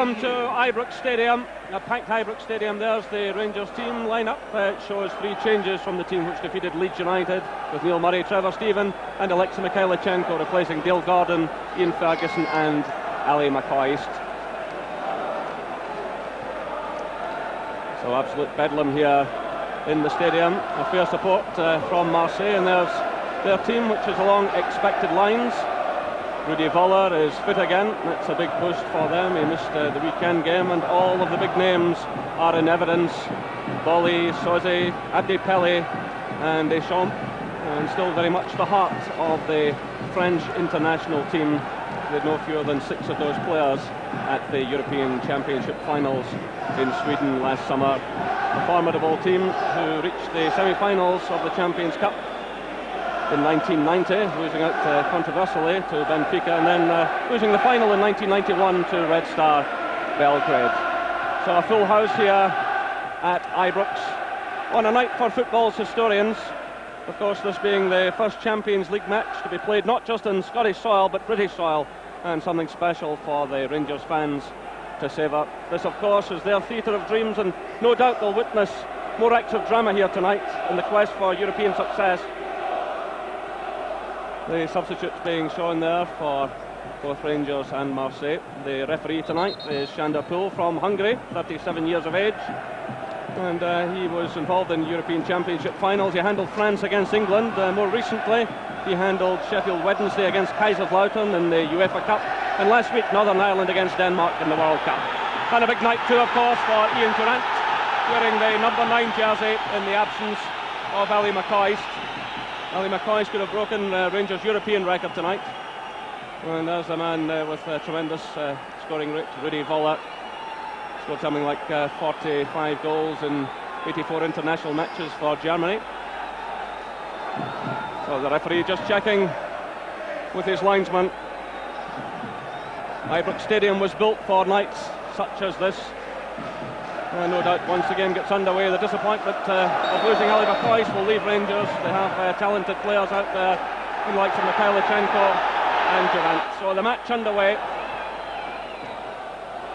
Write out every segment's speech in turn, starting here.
Welcome to Ibrox Stadium, a packed Ibrox Stadium. There's the Rangers team lineup. It shows 3 changes from the team which defeated Leeds United, with Neil Murray, Trevor Steven and Alexei Mikhailichenko replacing Dale Gordon, Ian Ferguson and Ali McCoist. So absolute bedlam here in the stadium. A fair support from Marseille, and there's their team which is along expected lines. Rudy Voller is fit again. That's a big boost for them. He missed the weekend game, and all of the big names are in evidence. Bolly, Soze, Abdi Pele and Deschamps, and still very much the heart of the French international team, with no fewer than 6 of those players at the European Championship finals in Sweden last summer. A formidable team who reached the semi-finals of the Champions Cup in 1990, losing out controversially to Benfica, and then losing the final in 1991 to Red Star Belgrade. So a full house here at Ibrox on a night for football's historians. Of course, this being the first Champions League match to be played not just in Scottish soil but British soil, and something special for the Rangers fans to savour. This, of course, is their theatre of dreams, and no doubt they'll witness more acts of drama here tonight in the quest for European success. The substitutes being shown there for both Rangers and Marseille. The referee tonight is Shander Pool from Hungary, 37 years of age, and he was involved in European Championship finals. He handled France against England. More recently, he handled Sheffield Wednesday against Kaiserslautern in the UEFA Cup, and last week Northern Ireland against Denmark in the World Cup. And a big night too, of course, for Ian Durrant, wearing the number 9 jersey in the absence of Ali McCoist. Ali McCoist could have broken Rangers' European record tonight. And there's a man with tremendous scoring rate, Rudy Voller. Scored something like 45 goals in 84 international matches for Germany. So the referee just checking with his linesman. Ibrox Stadium was built for nights such as this. No doubt once the game gets underway, the disappointment of losing Ali McCoist will leave Rangers. They have talented players out there, in likes of Mikhailichenko and Durrant. So the match underway.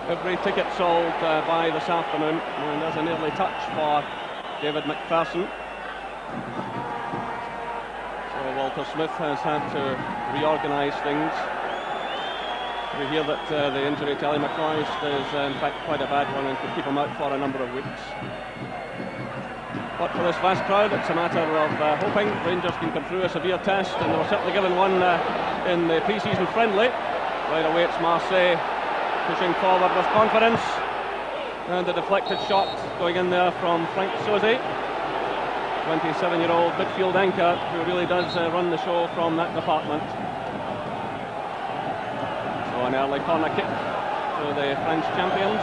Every ticket sold by this afternoon, and there's an early touch for David McPherson. So Walter Smith has had to reorganise things. We hear that the injury to Ali McCoist is in fact quite a bad one and could keep him out for a number of weeks. But for this vast crowd, it's a matter of hoping Rangers can come through a severe test, and they were certainly given one in the pre-season friendly. Right away it's Marseille pushing forward with confidence, and a deflected shot going in there from Frank Soze, 27-year-old midfield anchor who really does run the show from that department. An early corner kick to the French champions.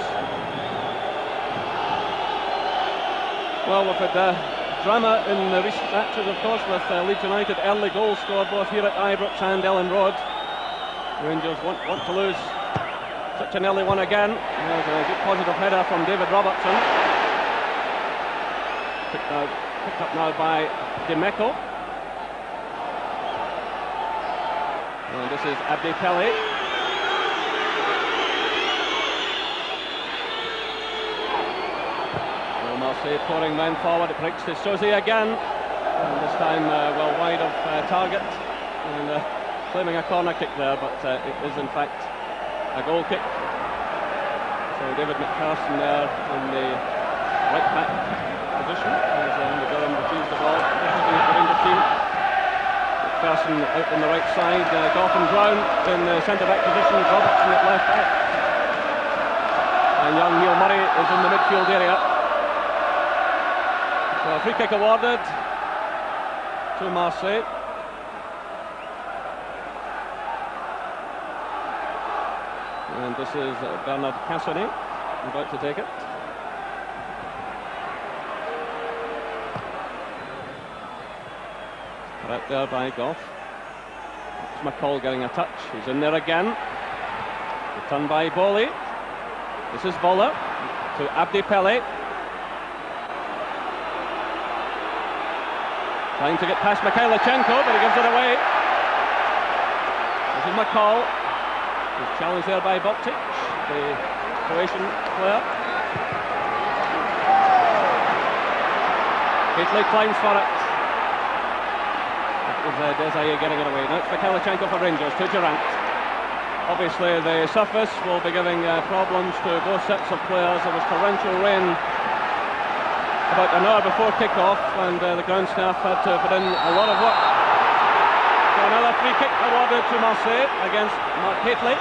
Well, we've had drama in the recent matches, of course, with Leeds United early goals scored both here at Ibrox and Ellen Road. Rangers want to lose such an early one again. There's a good positive header from David Robertson. Picked up now by Dimeco. And this is Abdi Pele. Marseille pouring men forward. It breaks to Soze again, and this time well wide of target, and claiming a corner kick there, but it is in fact a goal kick. So David McPherson there in the right back position as Durham retrieves the ball, looking at the Rangers team. McPherson out on the right side, Goffin Brown in the centre back position, Robertson at left back, and young Neil Murray is in the midfield area. So a free kick awarded to Marseille. And this is Bernard Cassonnet about to take it. Right there by Goff. It's McCall getting a touch. He's in there again. Returned by Bolly. This is Voller to Abdi Pele. Trying to get past Mikhailichenko, but he gives it away. This is McCall. He's challenged there by Boptic. The Croatian player. Gately climbs for it. It was Desai getting it away. Now it's Mikhailchenko for Rangers to Durant. Obviously the surface will be giving problems to both sets of players. There was torrential rain about an hour before kick-off, and the ground staff had to put in a lot of work. So another free kick awarded to Marseille against Mark Gately.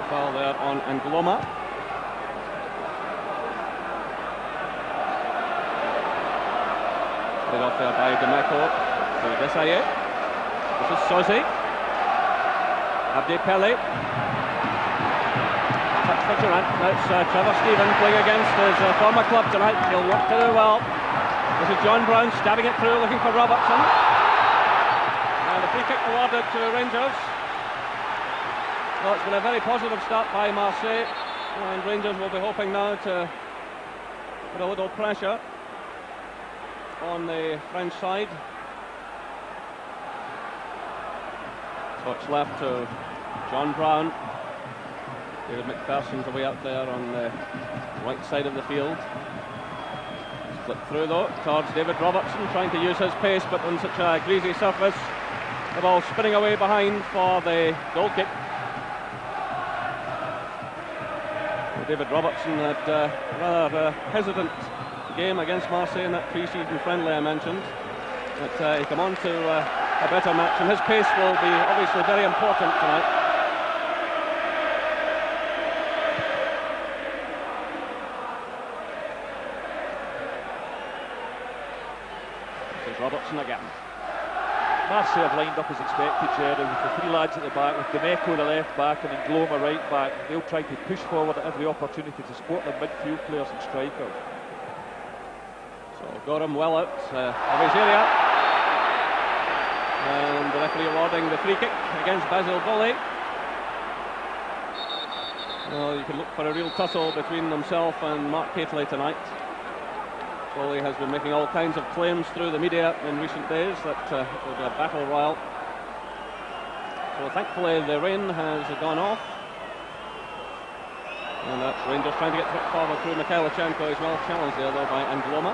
Foul there on Angloma. Played off there by Demeco to Desailly. This is Sosi. Abdi Pele. Touch for Durant. Now it's Trevor Stephen playing against his former club tonight. He'll work to do well. This is John Brown stabbing it through, looking for Robertson. And a free kick awarded to Rangers. Well, it's been a very positive start by Marseille, and Rangers will be hoping now to put a little pressure on the French side. So it's left to John Brown. David McPherson's away up there on the right side of the field. Flip through though towards David Robertson, trying to use his pace, but on such a greasy surface, the ball spinning away behind for the goal kick. David Robertson had a rather hesitant game against Marseille in that pre-season friendly I mentioned. But he come on to a better match, and his pace will be obviously very important tonight. This is Robertson again. Marseille have lined up as expected, Jerry, with the three lads at the back, with Demeco the left back and Angloma right back. They'll try to push forward at every opportunity to support their midfield players and strikers. So got him well out of his area. And the referee awarding the free kick against Basil Bolli. Well, you can look for a real tussle between himself and Mark Gately tonight. Bolli has been making all kinds of claims through the media in recent days that it will be a battle royal. So thankfully the rain has gone off. And that's Rangers trying to get forward through Mikhailchenko. He's well challenged there though by Angloma.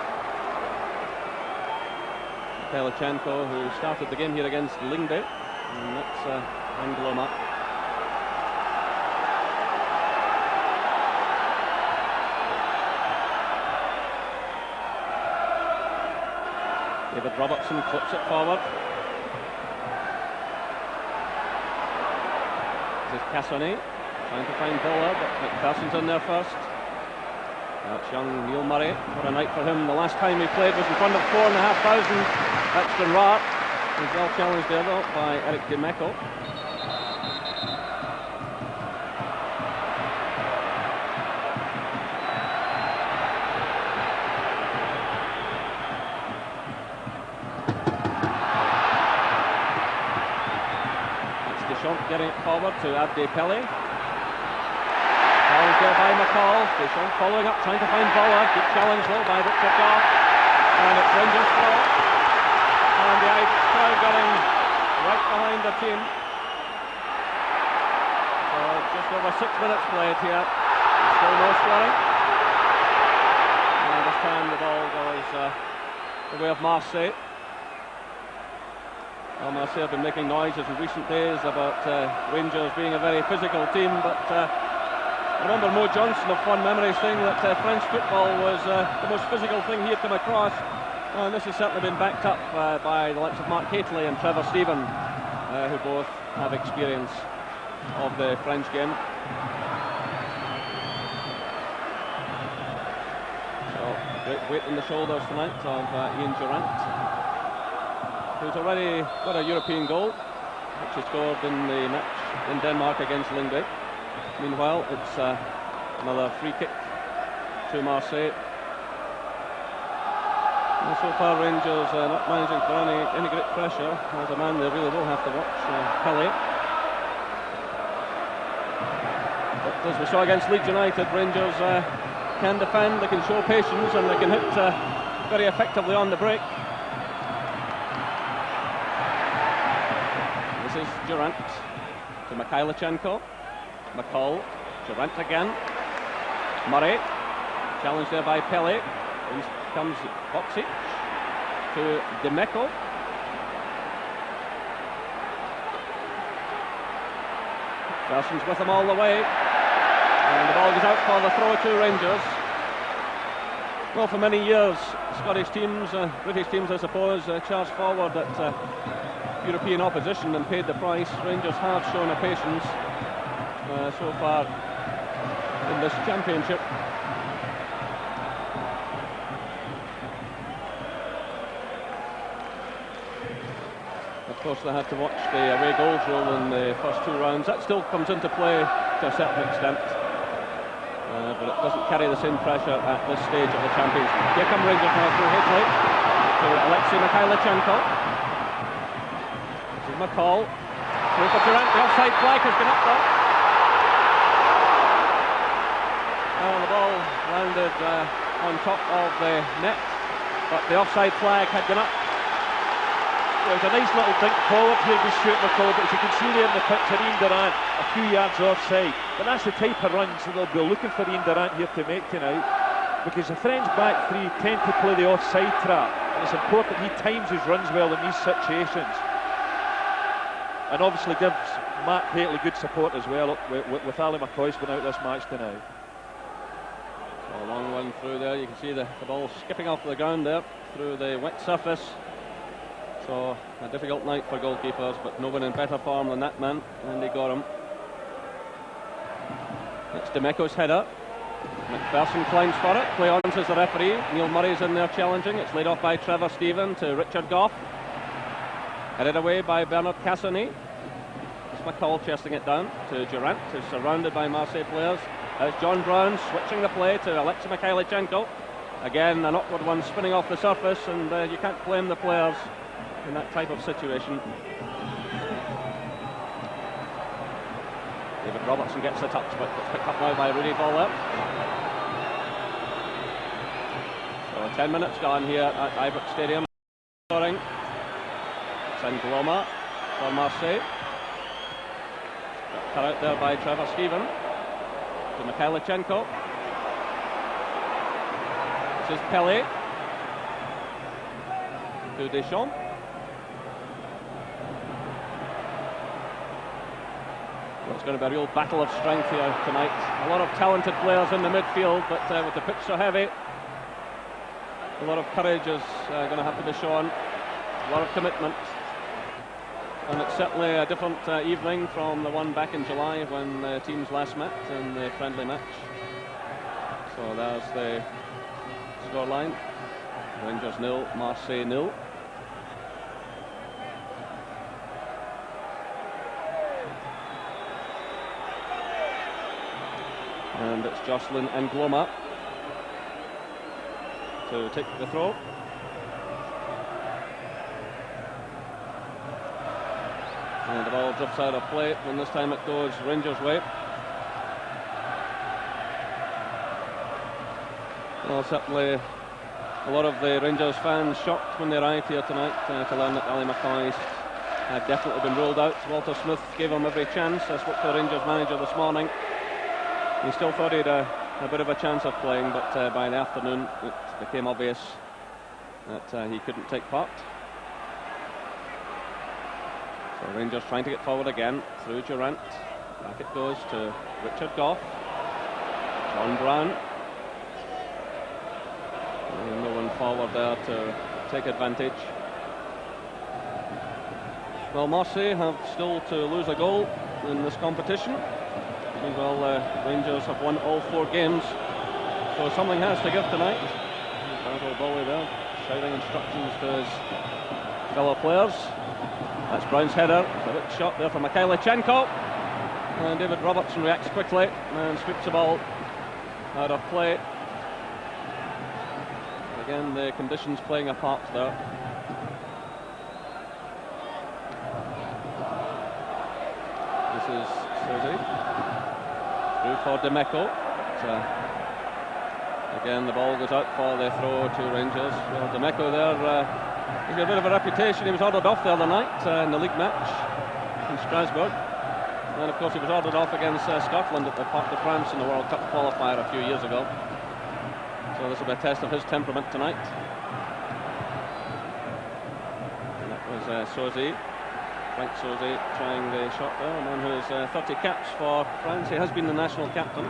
Mikhailchenko, who started the game here against Lyngby. And that's Angloma. David Robertson flips it forward. This is Cassoni trying to find Bowler, but McPherson's in there first. That's young Neil Murray. What a night for him. The last time he played was in front of 4,500. That's been rare. He's well challenged there though by Eric Demeco. Getting it forward to Abdi Pele. Challenge there by McCall. Deschamps following up, trying to find Bowler. Good challenge though by Richard Goff. And it's Rangers throw. And the Irish crowd getting right behind the team. So just over 6 minutes played here. Still no scoring. And this time the ball goes the way of Marseille. Well, Marseille have been making noises in recent days about Rangers being a very physical team, but I remember Mo Johnson of fond memories saying that French football was the most physical thing he had come across, and this has certainly been backed up by the likes of Mark Gately and Trevor Stephen, who both have experience of the French game. So, great weight on the shoulders tonight of Ian Durant, who's already got a European goal, which he scored in the match in Denmark against Lyngby. Meanwhile, it's another free kick to Marseille. And so far, Rangers not managing for any great pressure. There's a man they really will have to watch, Pele. But as we saw against Leeds United, Rangers can defend, they can show patience, and they can hit very effectively on the break. This is Durant. to Mikhailichenko. McCall, Durant again. Murray, challenged there by Pele. In comes Boxic to Demeco. Persons with them all the way. And the ball goes out for the throw to Rangers. Well, for many years, Scottish teams, British teams I suppose, charged forward at European opposition and paid the price. Rangers have shown a patience so far in this championship. Of course, they had to watch the away goals rule in the first 2 rounds. That still comes into play to a certain extent. But it doesn't carry the same pressure at this stage of the championship. Here come Rangers now through Higley to Alexei Mikhailichenko. This is McCall. Through for Durant. The offside flag has been up there. The ball landed on top of the net, but the offside flag had been up. It was a nice little dink forward here to shoot McCall, but as you can see there in the picture, Ian Durant a few yards offside. But that's the type of runs that they'll be looking for Ian Durant here to make tonight, because the French back three tend to play the offside trap, and it's important he times his runs well in these situations, and obviously gives Matt Paisley good support as well with Ali McCoy's been out this match tonight. So a long one through there. You can see the ball skipping off the ground there through the wet surface. So a difficult night for goalkeepers, but no one in better form than that man, Andy Gorham. It's Demeco's header. McPherson climbs for it. Play on, says the referee. Neil Murray's in there challenging. It's laid off by Trevor Stephen to Richard Gough. Headed away by Bernard Cassonnet. It's McCall chesting it down to Durant, who's surrounded by Marseille players. As John Brown switching the play to Alexei Mikhailichenko. Again, an awkward one spinning off the surface, and you can't blame the players in that type of situation. David Robertson gets the touch, but it's picked up now by Rudy Voller. So 10 minutes gone here at Ibrox Stadium. Scoring. It's N'Gloma for Marseille. Cut out there by Trevor Stephen to Mikhailichenko. This is Pele to Deschamps. Well, it's going to be a real battle of strength here tonight. A lot of talented players in the midfield, but with the pitch so heavy, a lot of courage is going to have to be shown. A lot of commitment. And it's certainly a different evening from the one back in July when the teams last met in the friendly match. So there's the scoreline. Rangers 0, Marseille 0. And it's Jocelyn N'Gloma to take the throw. And the ball drifts out of play, and this time it goes Rangers' way. Well, certainly a lot of the Rangers fans shocked when they arrived here tonight to learn that Ali McCoy had definitely been ruled out. Walter Smith gave him every chance. I spoke to the Rangers manager this morning. He still thought he had a bit of a chance of playing, but by the afternoon it became obvious that he couldn't take part. So Rangers trying to get forward again through Durant. Back it goes to Richard Gough. John Brown. And no one forward there to take advantage. Well, Marseille have still to lose a goal in this competition. Meanwhile, Rangers have won all 4 games, so something has to give tonight. Basil Bowley there, shouting instructions to his fellow players. That's Brown's header, a big shot there from Mikhailichenko, and David Robertson reacts quickly and sweeps the ball out of play. Again, the conditions playing a part there. This is Suzy. Through for Demeco. Again, the ball goes out for the throw to Rangers. Well, Demeco there, he's got a bit of a reputation. He was ordered off the other night in the league match in Strasbourg. And of course he was ordered off against Scotland at the Parc de France in the World Cup qualifier a few years ago. So this will be a test of his temperament tonight. And that was Sozy, Frank Sozy, trying the shot there, a man who has 30 caps for France. He has been the national captain.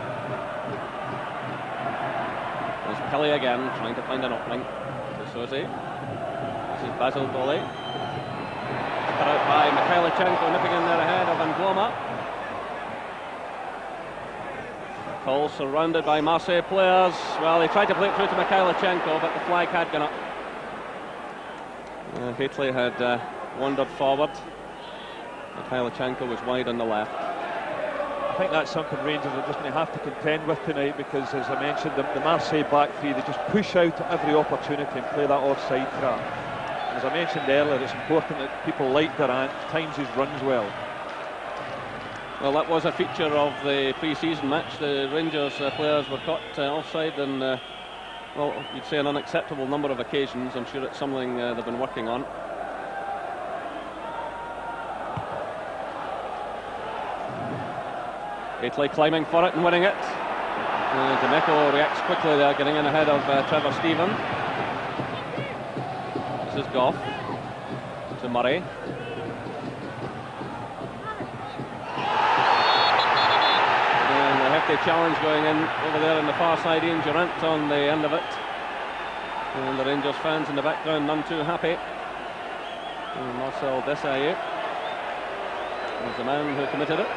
There's Kelly again, trying to find an opening to Sozy. This is Basil Boli. Cut out by Mikhailichenko, nipping in there ahead of Angloma. Cole surrounded by Marseille players. Well, he tried to play it through to Mikhailichenko, but the flag had gone up. Haitley had wandered forward. Mikhailichenko was wide on the left. I think that's something Rangers are just going to have to contend with tonight, because, as I mentioned, the Marseille back three, they just push out at every opportunity and play that offside trap. And as I mentioned earlier, it's important that people like Durant times his runs well. Well, that was a feature of the pre-season match. The Rangers players were caught offside on, well, you'd say an unacceptable number of occasions. I'm sure it's something they've been working on. Haitley climbing for it and winning it. Demeco reacts quickly there, getting in ahead of Trevor Stephen. This is Goff to Murray. And a hefty challenge going in over there on the far side. Ian Durant on the end of it. And the Rangers fans in the background, none too happy. And Marcel Desailly is the man who committed it.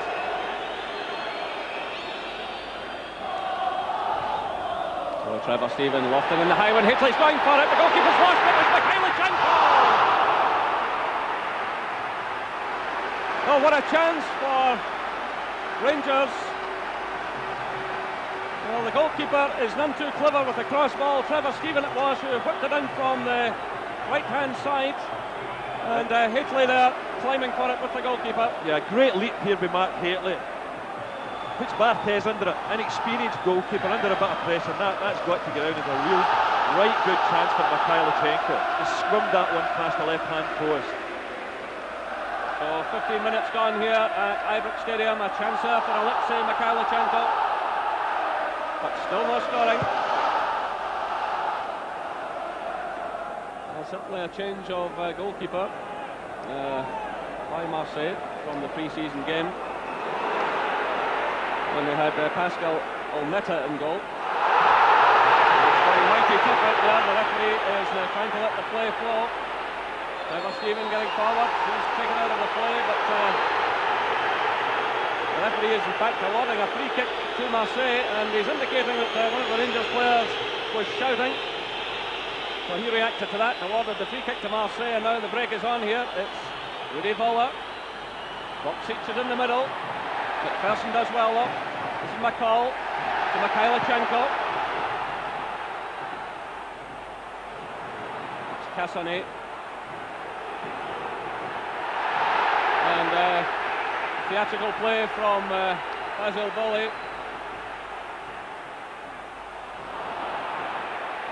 So Trevor Stephen lofting in the high one. Haitley's going for it. The goalkeeper's lost it. It's Mikhailichenko. Oh, what a chance for Rangers. Well, the goalkeeper is none too clever with the cross ball. Trevor Stephen it was who whipped it in from the right-hand side. And Haitley there climbing for it with the goalkeeper. Yeah, great leap here by Mark Haitley. Puts Barthez under it, inexperienced goalkeeper under a bit of pressure. That's got to get out of a real right good chance for Mikhailichenko. Just scrummed that one past the left-hand post. So 15 minutes gone here at Ibrox Stadium. A chance there for Alexei Mikhailichenko, but still no scoring. Well, certainly a change of goalkeeper by Marseille from the pre-season game, when they had Pascal Olympique in goal. It's very mighty tough out there. The referee is trying to let the play flow. Trevor Stephen getting forward. He's taken out of the play, but the referee is in fact awarding a free kick to Marseille, and he's indicating that one of the Rangers players was shouting. So he reacted to that and awarded the free kick to Marseille, and now the break is on here. It's Rudy Voller. Boxic is in the middle. McPherson does well though. This is McCall to Mikhailichenko. It's Cassonnet. And theatrical play from Basil Boli.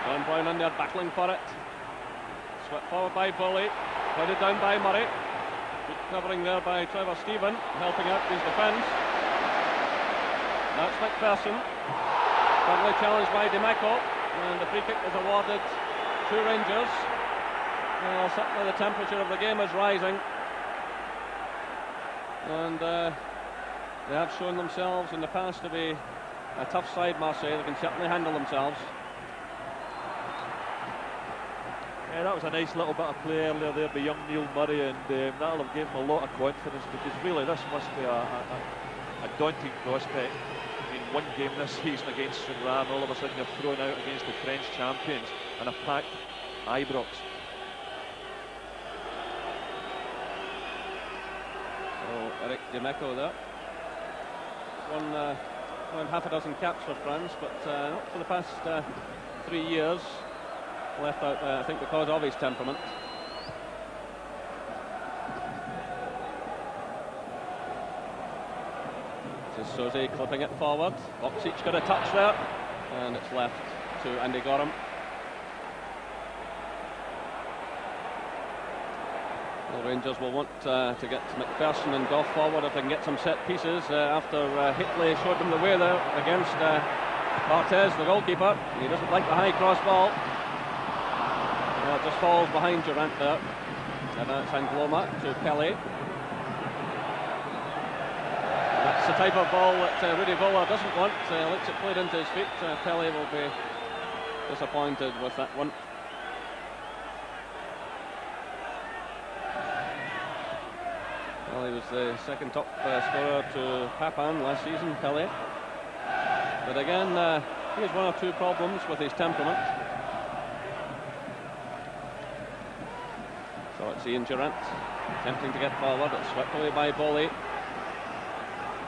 John Brown in there battling for it. Swept forward by Boli. Headed down by Murray. Good covering there by Trevor Stephen, helping out his defence. That's McPherson. Firmly challenged by Demeco, and the free kick is awarded to Rangers. Well, certainly the temperature of the game is rising, and they have shown themselves in the past to be a tough side, Marseille. They can certainly handle themselves. Yeah, that was a nice little bit of play earlier there by young Neil Murray, and that'll have given him a lot of confidence, because really this must be a daunting prospect. I mean, one game this season against Sunderland, all of a sudden you're thrown out against the French champions and a packed Ibrox. So Eric Demeco there. Won half a dozen caps for France, but not for the past 3 years. Left out, I think, because of his temperament. This is Sozy clipping it forward. Boxic got a touch there, and it's left to Andy Gorham. Well, Rangers will want to get McPherson and Goff forward if they can get some set pieces after Hitley showed them the way there against Barthez, the goalkeeper. He doesn't like the high cross ball. Well, it just falls behind Durant there. And it's Angloma to Pelé. That's the type of ball that Rudy Voller doesn't want. Lets it played into his feet. Pelé will be disappointed with that one. Well, he was the second top scorer to Papin last season, Pelé. But again, he has one or two problems with his temperament. So it's Ian Durant attempting to get forward. It's swept away by Boley.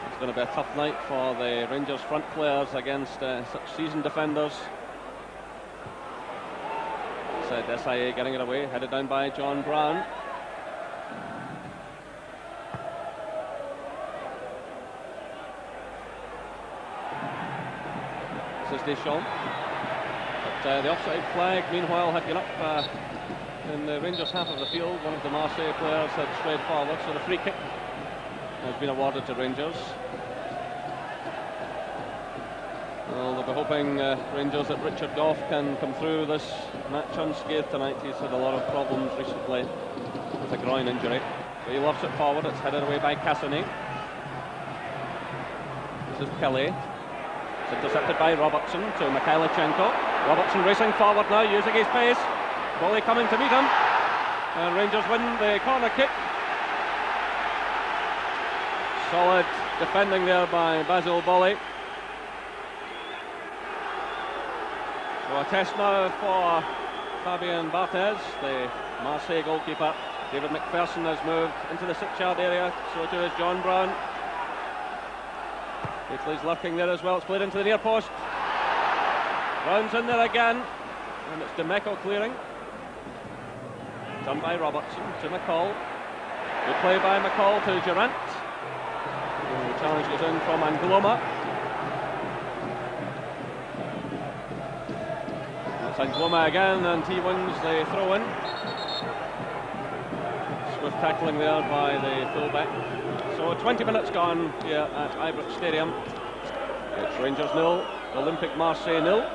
It's going to be a tough night for the Rangers front players against such seasoned defenders. It's Desailly getting it away, headed down by John Brown. This is Deschamps. But the offside flag, meanwhile, had gone up in the Rangers half of the field. One of the Marseille players had strayed forward, so the free kick has been awarded to Rangers. Well, they'll be hoping Rangers that Richard Goff can come through this match unscathed tonight. He's had a lot of problems recently with a groin injury. But he lofts it forward, it's headed away by Cassini. This is Pelé. It's intercepted by Robertson to Mikhailichenko. Robertson racing forward now, using his pace. Boley coming to meet him. And Rangers win the corner kick. Solid defending there by Basil Boley. So a test now for Fabien Barthez, the Marseille goalkeeper. David McPherson has moved into the 6-yard area, so too is John Brown. Hitley's lurking there as well. It's played into the near post. Brown's in there again, and it's Demeco clearing. Done by Robertson to McCall. Good play by McCall to Durant. And the challenge goes in from Angloma. That's Angloma again, and he wins the throw-in. Swift tackling there by the fullback. So 20 minutes gone here at Ibrox Stadium. It's Rangers 0, Olympique Marseille 0.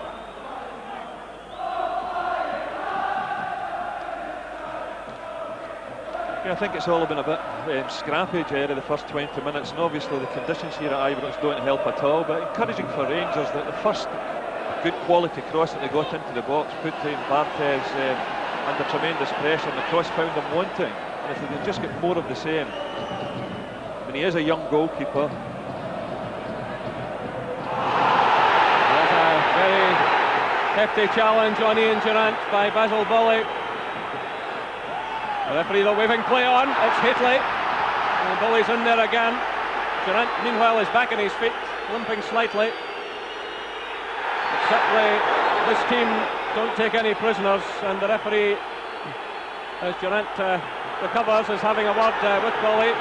Yeah, I think it's all been a bit scrappy, Jerry, the first 20 minutes, and obviously the conditions here at Ibrox don't help at all, but encouraging for Rangers that the first good quality cross that they got into the box put in Barthez under tremendous pressure, and the cross found them wanting, and if they can just get more of the same. I mean, he is a young goalkeeper. There's a very hefty challenge on Ian Durant by Basil Boley. The referee, the waving play on, it's Hitley, and Boley's in there again. Durant, meanwhile, is back on his feet, limping slightly. But certainly, this team don't take any prisoners, and the referee, as Durant recovers, is having a word with Boley.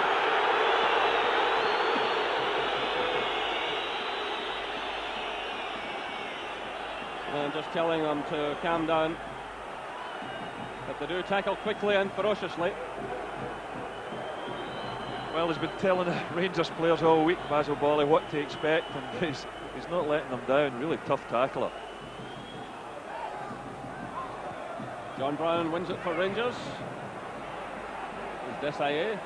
And just telling them to calm down. But they do tackle quickly and ferociously. Well, he's been telling the Rangers players all week, Basil Boley, what to expect, and he's not letting them down. Really tough tackler. John Brown wins it for Rangers. There's Desailly.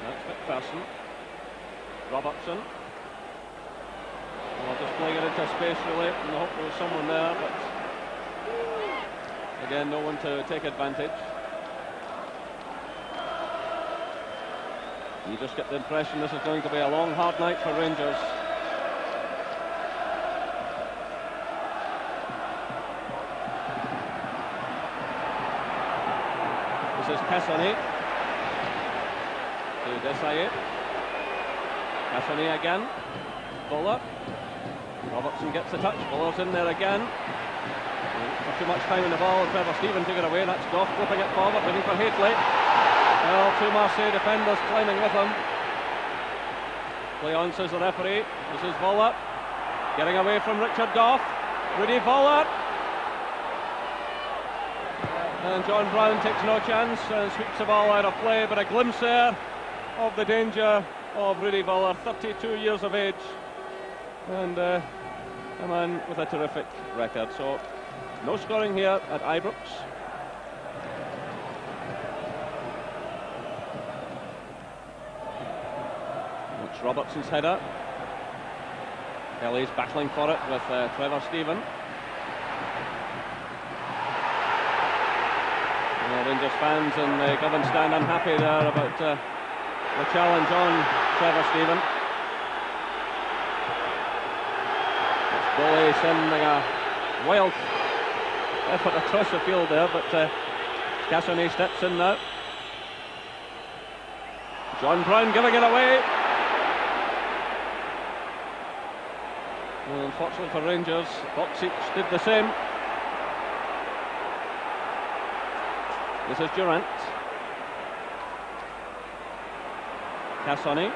That's McPherson. Robertson. Well, just playing it into space really, and I hope there was someone there, but again, no one to take advantage. You just get the impression this is going to be a long, hard night for Rangers. This is Cassini to Desailly. Cassini again. Voller. Robertson gets the touch. Voller's in there again. Not too much time in the ball. Trevor Stephen took it away. That's Goff flipping it forward, waiting for Hitley. Well, two Marseille defenders climbing with him. Play on, says the referee. This is Voller. Getting away from Richard Goff. Rudy Voller. And John Brown takes no chance and sweeps the ball out of play, but a glimpse there of the danger of Rudy Vuller, 32 years of age, and a man with a terrific record. So no scoring here at Ibrox. It's Robertson's header. Kelly's battling for it with Trevor Stephen. Rangers fans in Govan stand unhappy there about the challenge on Trevor Stephen. It's Boley sending a wild effort across the field there, but Cassonay steps in now. John Brown giving it away. Well, unfortunately for Rangers, Boxic did the same. This is Durant. Cassonay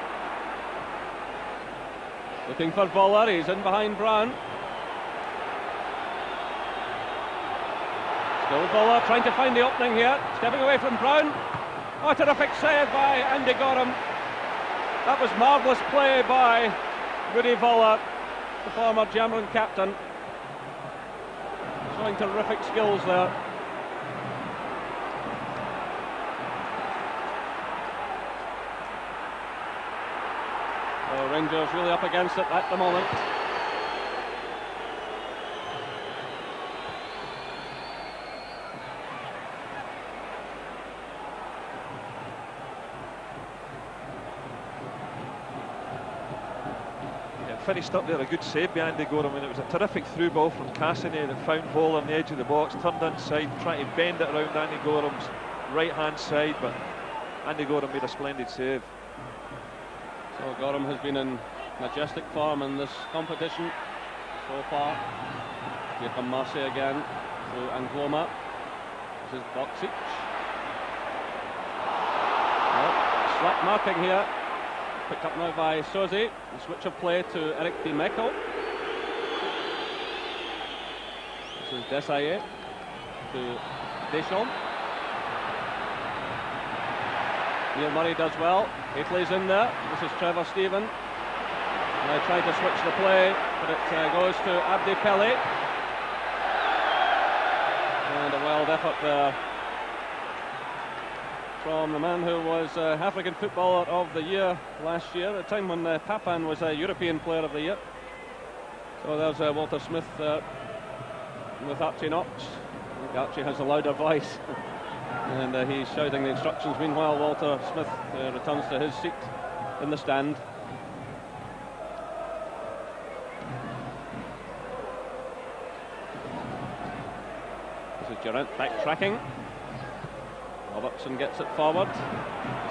looking for Vuller, he's in behind Brown. Still Vuller trying to find the opening here, stepping away from Brown. Oh, terrific save by Andy Gorham. That was marvellous play by Rudy Vuller, the former German captain, showing terrific skills there. So Rangers really up against it at the moment. Finished up there, a good save by Andy Gorham, and it was a terrific through ball from Cassonay that found Voller on the edge of the box, turned inside, trying to bend it around Andy Gorham's right hand side, but Andy Gorham made a splendid save. So Gorham has been in majestic form in this competition so far. Here come Marseille again through Angloma. This is Boxic. Well, slap marking here. Picked up now by Sozi. The switch of play to Eric Dimeco. This is Desailly to Deschamps. Neil Murray does well. Haitley's in there. This is Trevor Stephen. They try to switch the play, but it goes to Abdi Pele. And a wild effort there from the man who was African Footballer of the Year last year, at a time when Papan was a European Player of the Year. So there's Walter Smith with Archie Knox. I think Archie has a louder voice. And he's shouting the instructions. Meanwhile, Walter Smith returns to his seat in the stand. This is Durant backtracking. Robertson gets it forward.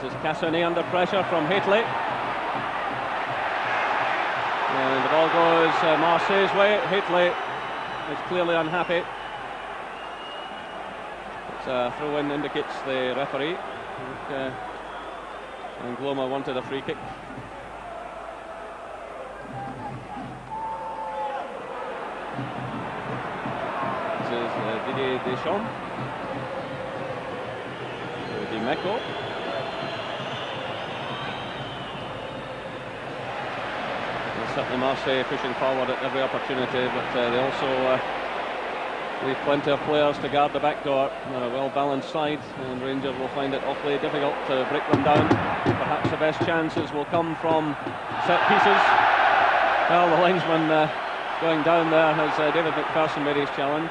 This is Cassonay under pressure from Haitley. And the ball goes Marseille's way. Haitley is clearly unhappy. Throw-in indicates the referee. And Gloma wanted a free kick. This is Didier Deschamps. Dimeco. Certainly Marseille pushing forward at every opportunity, but they also leave plenty of players to guard the back door. They're a well-balanced side, and Rangers will find it awfully difficult to break them down. Perhaps the best chances will come from set pieces. Well, the linesman going down there as David McPherson made his challenge.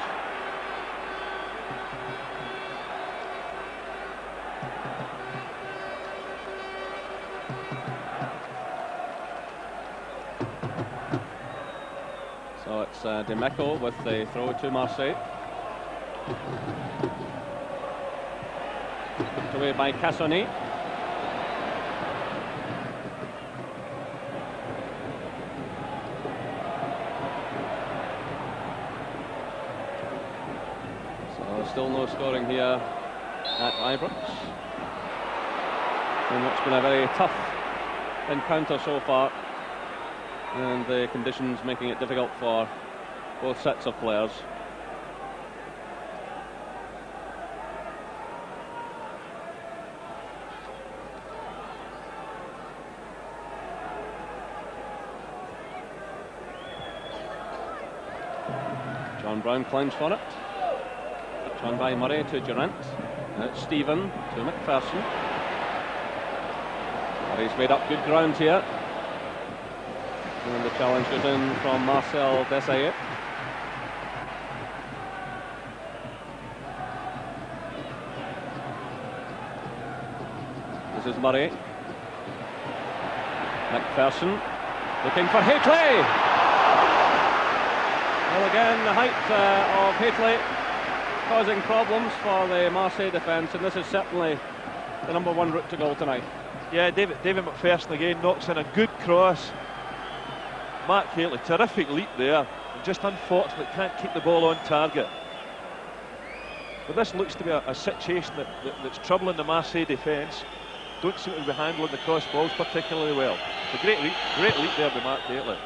So it's Dimeco with the throw to Marseille. Put away by Cassonay. So still no scoring here at Ibrox. And it's been a very tough encounter so far, and the conditions making it difficult for both sets of players. John Brown climbs for it. Turned by Murray to Durant. Now it's Stephen to McPherson. Murray's made up good ground here. And the challenge goes in from Marcel Desailly. This is Murray. McPherson looking for Haitley. Well, again, the height of Haitley causing problems for the Marseille defence, and this is certainly the number one route to goal tonight. Yeah, David McPherson again knocks in a good cross. Mark Haitley, terrific leap there, and just unfortunate can't keep the ball on target. But this looks to be a situation that's troubling the Marseille defence. Don't seem to be handling the cross balls particularly well. It's a great leap there by Mark Haitley.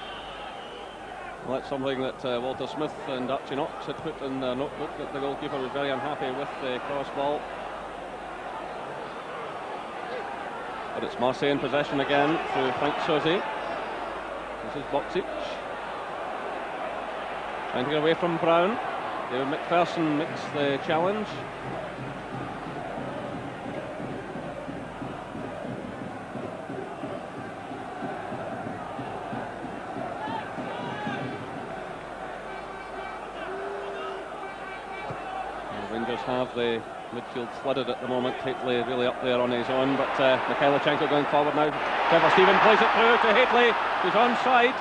Well, that's something that Walter Smith and Archie Knox had put in their notebook, that the goalkeeper was very unhappy with the cross ball. But it's Marseille in possession again through Frank Sauzet. This is Boksic. Trying to get away from Brown. David McPherson makes the challenge. Rangers have the midfield flooded at the moment. Haitley really up there on his own, but Mikhailichenko going forward now. Trevor Stephen plays it through to Haitley, who's onside.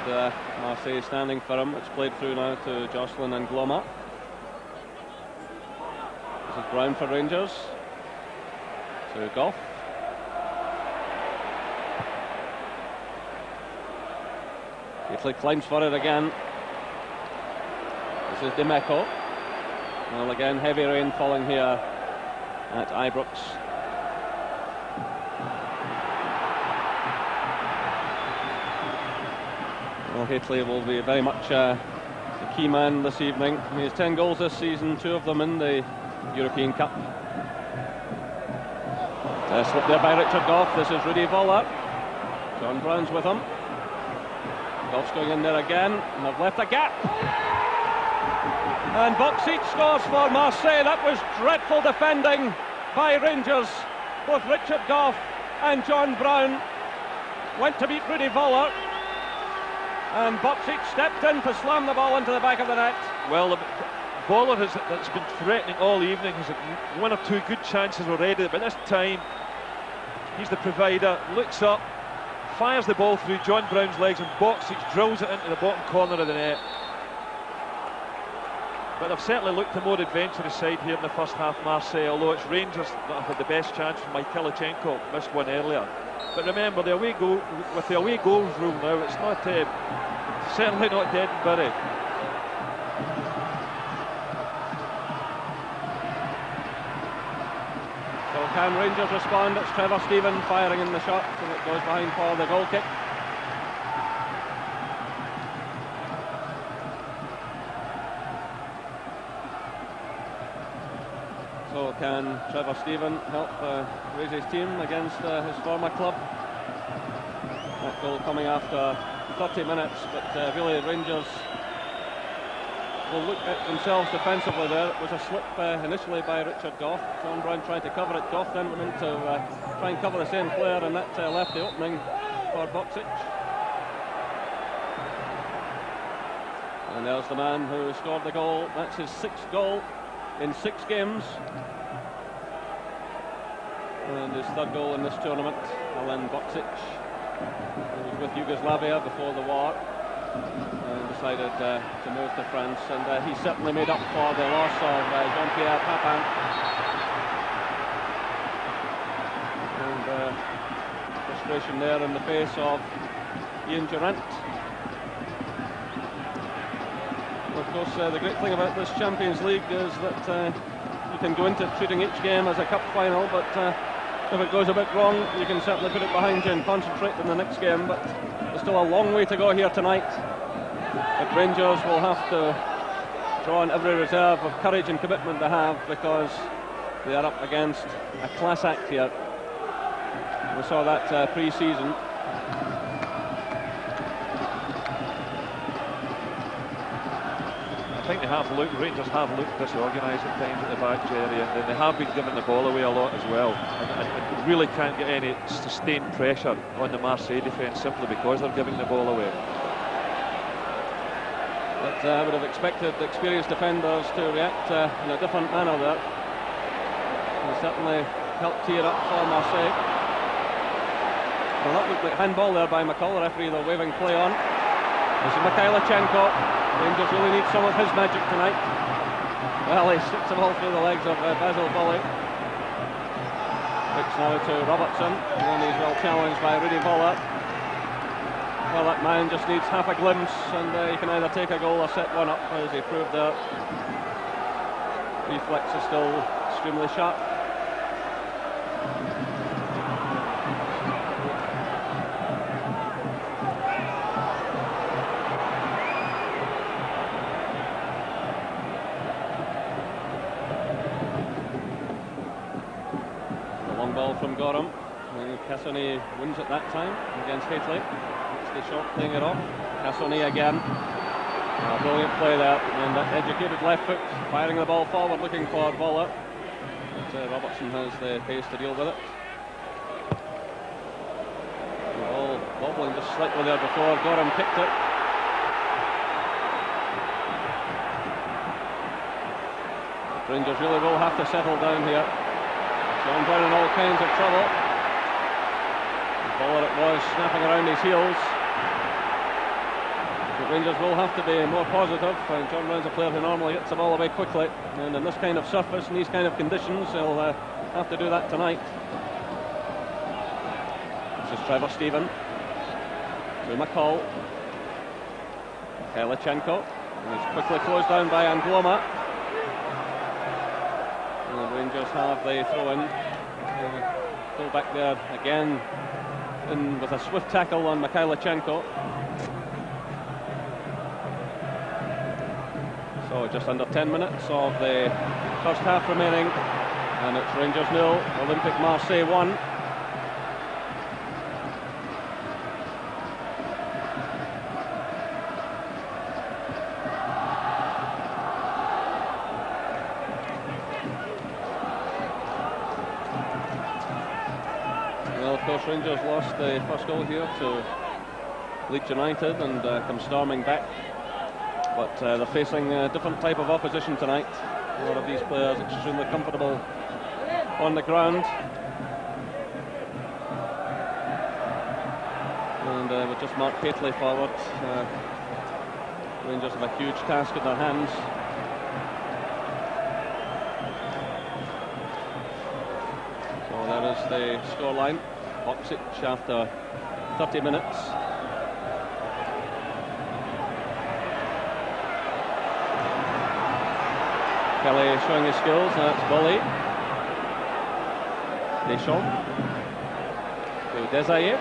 And Marseille standing for him. It's played through now to Jocelyn and Gloma. This is Brown for Rangers. To Goff. Haitley climbs for it again. This is Dimeco. Well, again, heavy rain falling here at Ibrox. Well, Haitley will be very much the key man this evening. He has 10 goals this season, 2 of them in the European Cup. Slip there by Richard Goff. This is Rudy Voller. John Brown's with him. Goff's going in there again, and they've left a gap. And Boksic scores for Marseille. That was dreadful defending by Rangers. Both Richard Goff and John Brown went to beat Rudy Voller, and Boksic stepped in to slam the ball into the back of the net. Well, Voller that's been threatening all evening has had 1 or 2 good chances already, but this time he's the provider. Looks up, fires the ball through John Brown's legs, and Boksic drills it into the bottom corner of the net. But they've certainly looked a more adventurous side here in the first half, Marseille, although it's Rangers that have had the best chance. Mikhailichenko missed one earlier. But remember, the away goal, with the away goals rule now, it's not certainly not dead and buried. So can Rangers respond? It's Trevor Stephen firing in the shot, and it goes behind for the goal kick. So can Trevor Stephen help raise his team against his former club? That goal coming after 30 minutes, but really Rangers will look at themselves defensively there. It was a slip initially by Richard Goff. John Brown tried to cover it. Goff then went in to try and cover the same player, and that left the opening for Boksic. And there's the man who scored the goal. That's his 6th goal in 6 games. And his 3rd goal in this tournament, Alen Boksic. He was with Yugoslavia before the war and decided to move to France, and he certainly made up for the loss of Jean-Pierre Papin. And frustration there in the face of Ian Durant. Of course, the great thing about this Champions League is that you can go into treating each game as a cup final, but if it goes a bit wrong, you can certainly put it behind you and concentrate in the next game. But there's still a long way to go here tonight. But Rangers will have to draw on every reserve of courage and commitment they have, because they are up against a class act here. We saw that pre-season. I think they have looked, Rangers have looked disorganised at times at the back, Jerry, and they have been giving the ball away a lot as well. And really can't get any sustained pressure on the Marseille defence simply because they're giving the ball away. But I would have expected the experienced defenders to react in a different manner there. They certainly helped tear up for Marseille. Well, that looked like handball there by McCall, the referee, the waving play on. This is Mikhailichenko. Rangers really need some of his magic tonight. Well, he sticks the ball through the legs of Basil Bolly. Kicks now to Robertson, and then he's well challenged by Rudy Voller. Well, that man just needs half a glimpse, and he can either take a goal or set one up, as he proved there. Reflex is still extremely sharp. From Gorham, and Cassoni wins at that time against Haitley. It's the shot playing it off. Cassoni again. Brilliant play there, and that educated left foot firing the ball forward, looking for Voller. But Robertson has the pace to deal with it. The ball wobbling just slightly there before Gorham picked it. Rangers really will have to settle down here. John Brown in all kinds of trouble. Voller it was, snapping around his heels. But Rangers will have to be more positive. John Brown's a player who normally hits the ball away quickly, and in this kind of surface, in these kind of conditions, he'll have to do that tonight. This is Trevor Steven to McCall. Mikhailichenko, and he's quickly closed down by Angloma. And Rangers have the throw-in. Pull back there again, in with a swift tackle on Mikhailichenko. So just under 10 minutes of the first half remaining, and it's Rangers 0, Olympique Marseille 1. Well, of course, Rangers lost the first goal here to Leeds United and come storming back. But they're facing a different type of opposition tonight. A lot of these players extremely comfortable on the ground. And with just Mark Paisley forward, Rangers have a huge task in their hands. So there is the scoreline. Boxic after 30 minutes. Kelly showing his skills. That's Bolly. Deschamps to Desailly.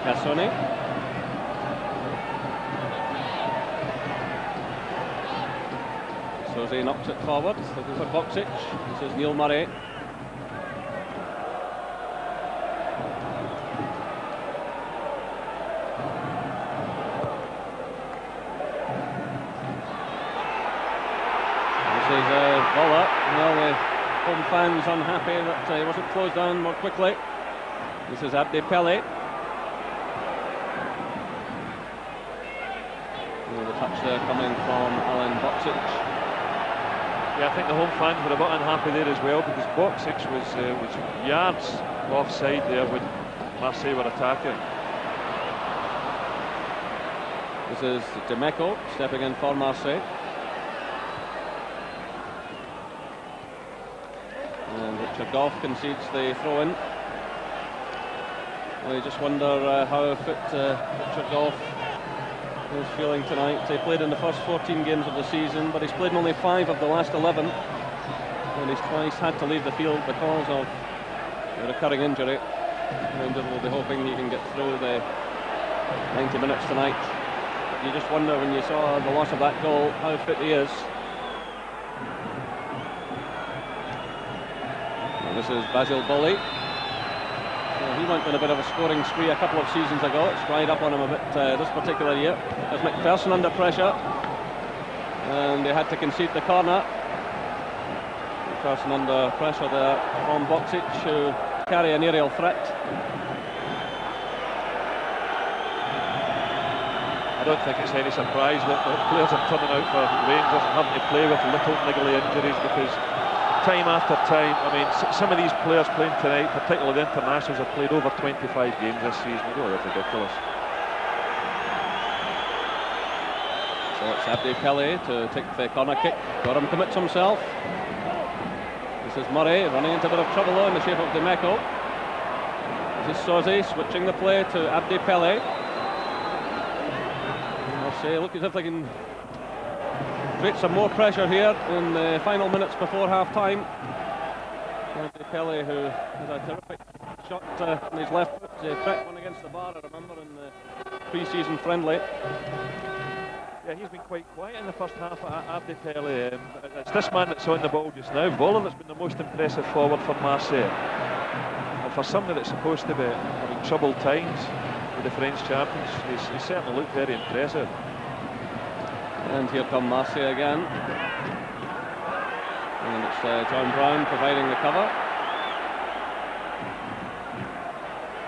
Cassoni. Soze knocks it forward, looking for Boxic. This is Neil Murray. Voller. Well, the home fans unhappy that he wasn't closed down more quickly. This is Abdi Pele. The touch there coming from Alan Boxic. Yeah, I think the home fans were a bit unhappy there as well, because Boxic was yards offside there when Marseille were attacking. This is Demeco stepping in for Marseille. And Richard Goff concedes the throw-in. Well, you just wonder how fit Richard Goff is feeling tonight. He played in the first 14 games of the season, but he's played in only 5 of the last 11. And he's twice had to leave the field because of a recurring injury. Rangers will be hoping he can get through the 90 minutes tonight. But you just wonder, when you saw the loss of that goal, how fit he is. And this is Basil Bolly. He went on a bit of a scoring spree a couple of seasons ago. It's dried up on him a bit this particular year. There's McPherson under pressure. and they had to concede the corner. Person under pressure there from Boksic, who carry an aerial threat. I don't think it's any surprise that players are turning out for Rangers and having to play with little niggly injuries, because time after time, I mean, some of these players playing tonight, particularly the internationals, have played over 25 games this season. Really, that's ridiculous. So it's Abdi Pele to take the corner kick. Gorham commits himself. This is Murray running into a bit of trouble in the shape of Demeco. This is Soze switching the play to Abdi Pele. Marseille look as if they can create some more pressure here in the final minutes before half-time. Abdi Pele, who has a terrific shot on his left foot, cracked one against the bar, I remember, in the pre-season friendly. Yeah, he's been quite quiet in the first half, Abdi Pele. It's this man that's on the ball just now, Voller, that's been the most impressive forward for Marseille. And for somebody that's supposed to be having troubled times with the French champions, he certainly looked very impressive. And here come Marseille again. And it's John Brown providing the cover.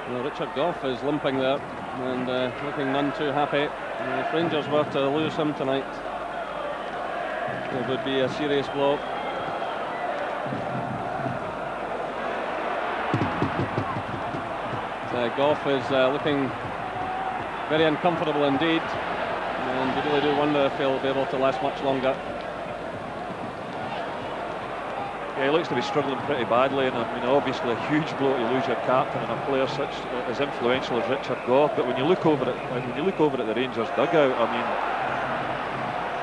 Well, Richard Gough is limping there and looking none too happy. If Rangers were to lose him tonight, it would be a serious blow. Gough is looking very uncomfortable indeed, and you really do wonder if he'll be able to last much longer. Yeah, he looks to be struggling pretty badly, and I mean, obviously a huge blow to lose your captain and a player such as influential as Richard Gough. But when you look over at the Rangers dugout, I mean,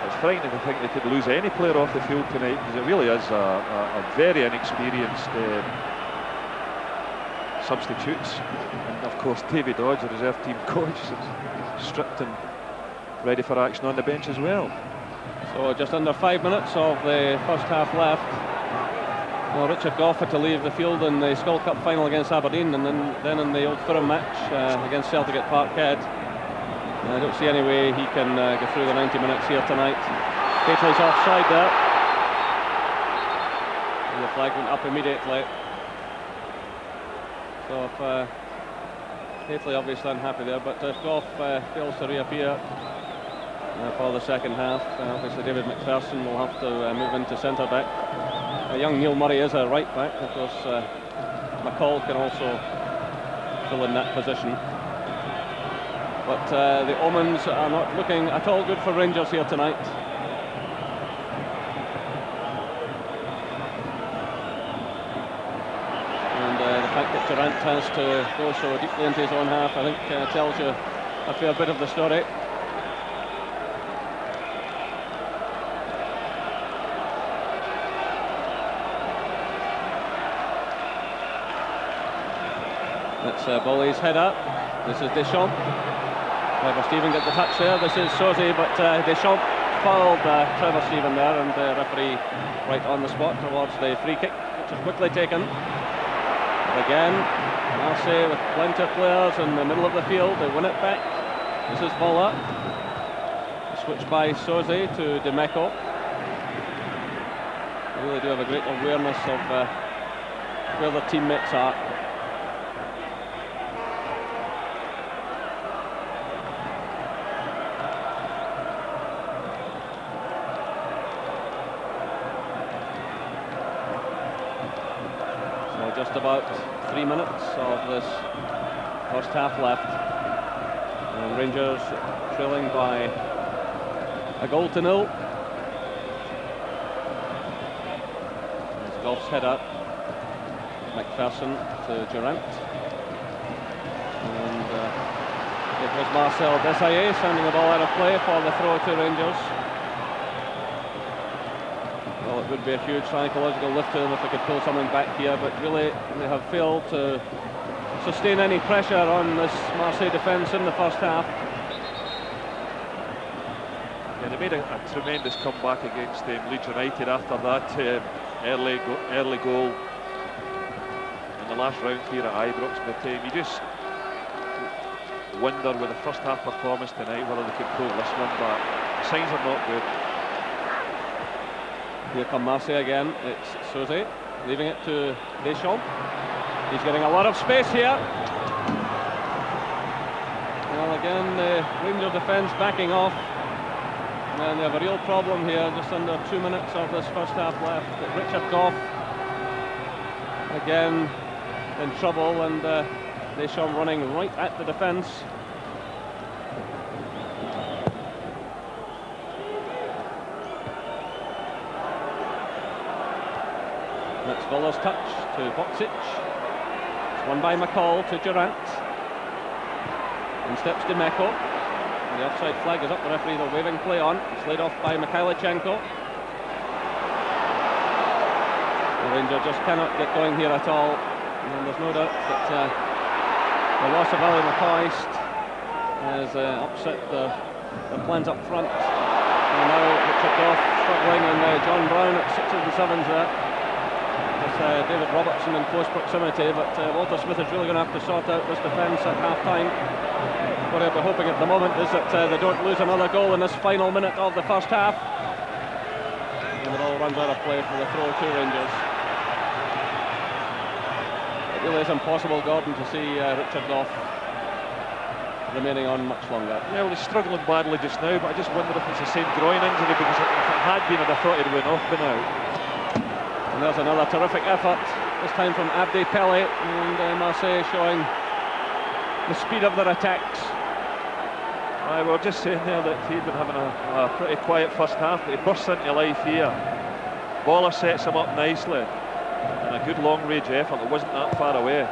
it's frightening to think they could lose any player off the field tonight, because it really is a very inexperienced substitutes. And of course, David Dodge, the reserve team coach, is stripped and ready for action on the bench as well. So just under 5 minutes of the first half left. Well, Richard Gough had to leave the field in the Skull Cup final against Aberdeen, and then in the Old Firm match against Celtic at Parkhead. I don't see any way he can go through the 90 minutes here tonight. Paisley's offside there. And the flag went up immediately. So if Paisley obviously unhappy there, but if Gough fails to reappear for the second half, obviously David McPherson will have to move into centre back. Young Neil Murray is a right back. Of course, McCall can also fill in that position. But the omens are not looking at all good for Rangers here tonight. And the fact that Durant has to go so deeply into his own half, I think tells you a fair bit of the story. That's Bolly's header. This is Deschamps. Trevor Steven got the touch there. This is Soze, but Deschamps fouled Trevor Steven there, and the referee right on the spot towards the free kick, which is quickly taken. But again, Marseille with plenty of players in the middle of the field. They win it back. This is Voller. Switch by Soze to Demeco. They really do have a great awareness of where their teammates are. Just about 3 minutes of this first half left, and Rangers trailing by a goal to nil. There's Gough's header. McPherson to Durant, and it was Marcel Desailly sending the ball out of play for the throw to Rangers. Well, it would be a huge psychological lift to them if they could pull something back here, but really they have failed to sustain any pressure on this Marseille defence in the first half. Yeah, they made a tremendous comeback against Leeds United after that early goal in the last round here at Ibrox, but you just wonder with the first half performance tonight whether they could pull this one back. The signs are not good. Here come Marseille again. It's Soze, leaving it to Deschamps. He's getting a lot of space here. Well, again, the Rangers defence backing off. And they have a real problem here, just under 2 minutes of this first half left. Richard Goff, again, in trouble, and Deschamps running right at the defence. That's Voller's touch to Boksic. It's won by McCall to Durant. In steps Demeco. The offside flag is up, the referee they're waving play on. It's laid off by Mikhailichenko. The Rangers just cannot get going here at all. And there's no doubt that the loss of Ali McCoist has upset the plans up front. And now Richard Goff struggling, and John Brown at 6s and 7s there. With David Robertson in close proximity, but Walter Smith is really going to have to sort out this defence at half-time. What we're hoping at the moment is that they don't lose another goal in this final minute of the first half. And the ball runs out of play for the throw to Rangers. It really is impossible, Gordon, to see Richard Goff remaining on much longer. Yeah, well, he's struggling badly just now, but I just wonder if it's the same groin injury, because if it had been, I'd have thought he'd went off by now. And there's another terrific effort, this time from Abdi Pele, and Marseille showing the speed of their attacks. We were just saying there that he'd been having a pretty quiet first half, but he bursts into life here. Voller sets him up nicely, and a good long-range effort that wasn't that far away.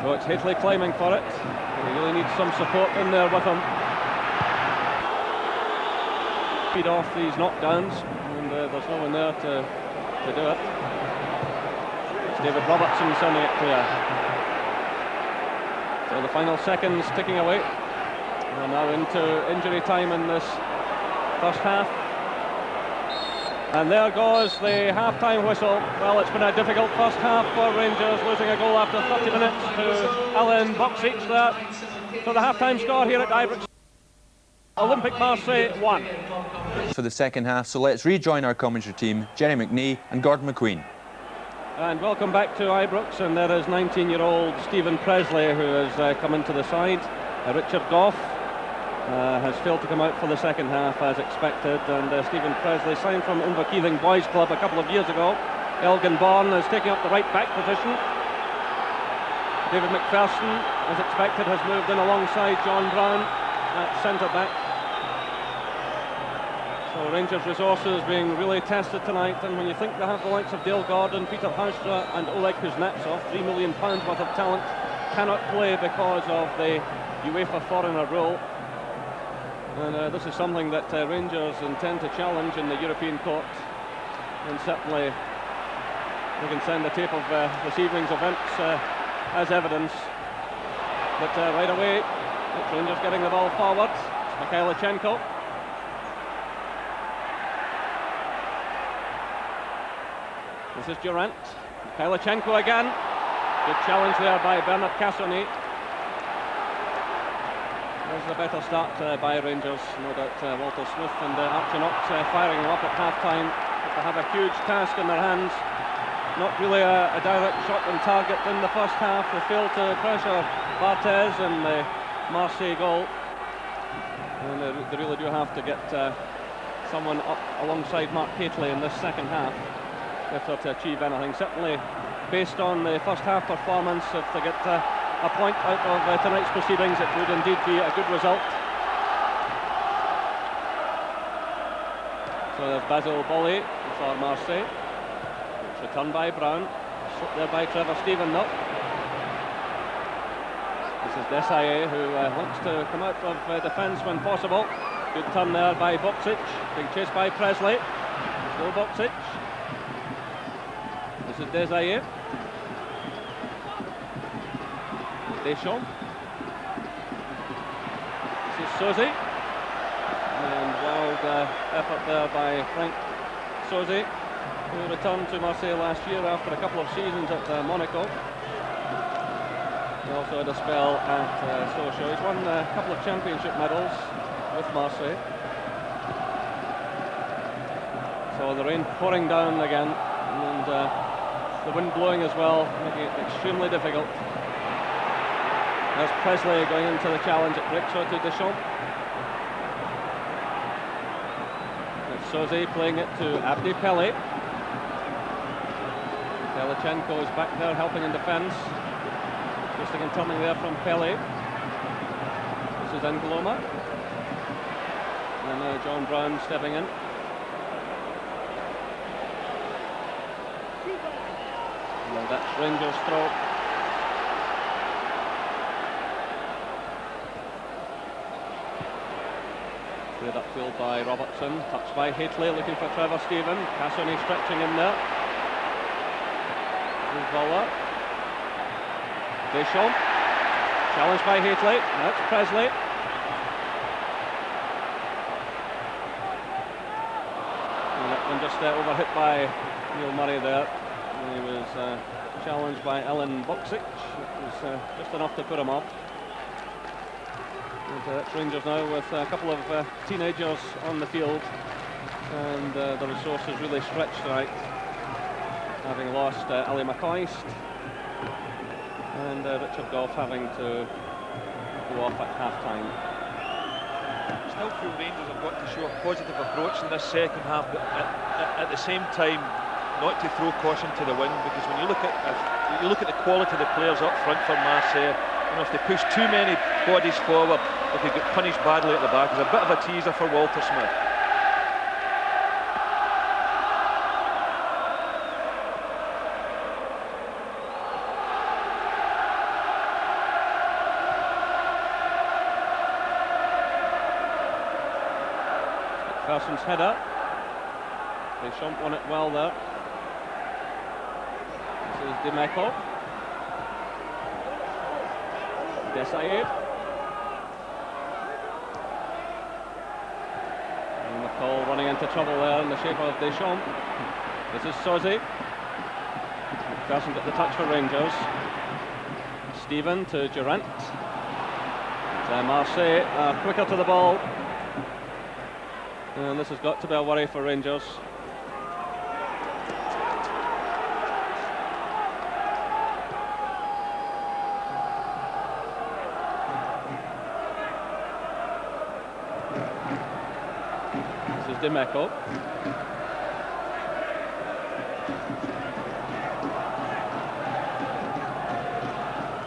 So it's Hateley climbing for it. He really needs some support in there with him. Feed off these knockdowns, and there's no one there to do it. It's David Robertson sending it clear. So the final seconds ticking away. We're now into injury time in this first half. And there goes the half-time whistle. Well, it's been a difficult first half for Rangers, losing a goal after 30 minutes to Alan Boksic there. So the half-time score here at Ibrox, Olympique Marseille 1. For the second half, so let's rejoin our commentary team, Jerry McNee and Gordon McQueen. And welcome back to Ibrox, and there is 19-year-old Stephen Presley, who has come into the side. Richard Goff has failed to come out for the second half as expected, and Stephen Presley signed from Inverkeithing Boys Club a couple of years ago. Elgin Bourne is taking up the right back position. David McPherson, as expected, has moved in alongside John Brown at centre back. So Rangers' resources being really tested tonight, and when you think they have the likes of Dale Gordon, Peter Haustra and Oleg Kuznetsov, £3 million worth of talent, cannot play because of the UEFA foreigner rule. And this is something that Rangers intend to challenge in the European court, and certainly we can send the tape of this evening's events as evidence. But right away, it's Rangers getting the ball forward. Mikhailichenko. This is Durant. Mikhailichenko again. Good challenge there by Bernard Cassonnet. There's the better start by Rangers, no doubt. Walter Smith and Archie Knox firing them up at half-time. They have a huge task in their hands. Not really a direct shot on target in the first half. They failed to pressure Barthez in the Marseille goal. And they really do have to get someone up alongside Mark Hateley in this second half if they're to achieve anything. Certainly, based on the first half performance, if they get a point out of tonight's proceedings, it would indeed be a good result. So there's Basil Bolley for Marseille. It's returned by Brown. Slipped there by Trevor Stephen though. This is Desailly, who wants to come out of defence when possible. Good turn there by Boksic. Being chased by Presley. Still Boksic. This is Desailly. Deschamps. This is Soze. And wild effort there by Frank Soze, who returned to Marseille last year after a couple of seasons at Monaco. He also had a spell at Sochaux. He's won a couple of championship medals with Marseille. So the rain pouring down again, and the wind blowing as well, making it extremely difficult. There's Presley going into the challenge. It breaks out to Deschamps. It's Soze playing it to Abdi Pele. Belichenko is back there helping in defence. Twisting and turning there from Pele. This is N'Gloma. And now John Brown stepping in. Well, that's Rangers' throw. Cleared upfield by Robertson. Touched by Haitley, looking for Trevor Steven. Cassoni stretching in there. Voller. Deschamps. Challenged by Haitley. That's Presley. And that one just overhit by Neil Murray there. He was challenged by Ellen Boksic. It was just enough to put him off. And it's Rangers now with a couple of teenagers on the field, and the resources really stretched tonight, having lost Ali McCoist and Richard Gough having to go off at half-time. I still feel Rangers have got to show a positive approach in this second half, but at the same time not to throw caution to the wind, because when you look at the quality of the players up front for Marseille, you know, if they push too many bodies forward, if they get punished badly at the back, it's a bit of a teaser for Walter Smith. McPherson's header. Deschamps won it well there. This is Dimeco. Desailly. And McCall running into trouble there in the shape of Deschamps. This is Soze. McPherson got the touch for Rangers. Steven to Durant. Marseille quicker to the ball. And this has got to be a worry for Rangers. This is Dimeco.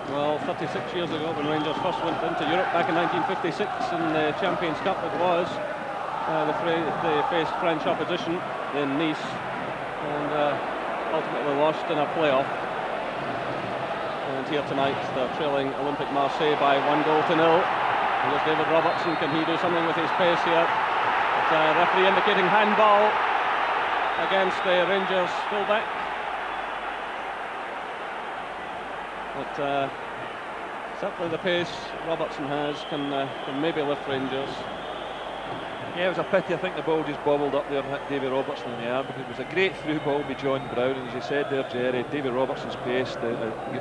Well, 36 years ago, when Rangers first went into Europe back in 1956 in the Champions Cup, it was. They faced French opposition in Nice and ultimately lost in a playoff. And here tonight they're trailing Olympique Marseille by 1-0. Here's David Robertson. Can he do something with his pace here? But, referee indicating handball against the Rangers fullback. But certainly the pace Robertson has can maybe lift Rangers. Yeah, it was a pity. I think the ball just bobbled up there and hit David Robertson in the arm, because it was a great through ball by John Brown, and as you said there, Jerry, David Robertson's pace,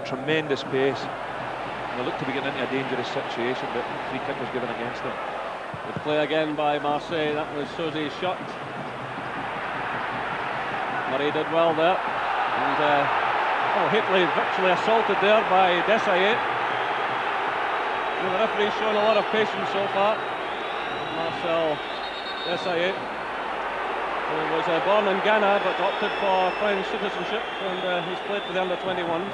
tremendous pace, and they looked to be getting into a dangerous situation, but the free kick was given against them. Good play again by Marseille. That was Soze's shot. Murray did well there, and Haitley virtually assaulted there by Desailly. The referee's shown a lot of patience so far. Marcel Desailly, who was born in Ghana but opted for French citizenship, and he's played for the under-21s.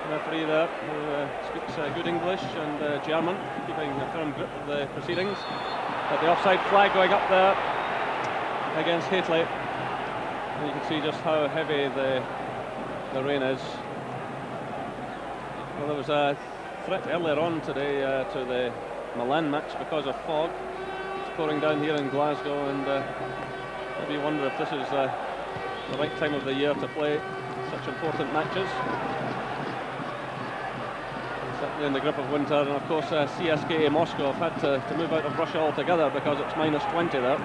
Referee there, who speaks good English and German, keeping a firm grip of the proceedings. But the offside flag going up there against Haitley. And you can see just how heavy the rain is. Well, there was a threat earlier on today to the Milan match because of fog. Pouring down here in Glasgow, and maybe you wonder if this is the right time of the year to play such important matches. Certainly in the grip of winter, and of course CSKA Moscow have had to move out of Russia altogether because it's -20 there.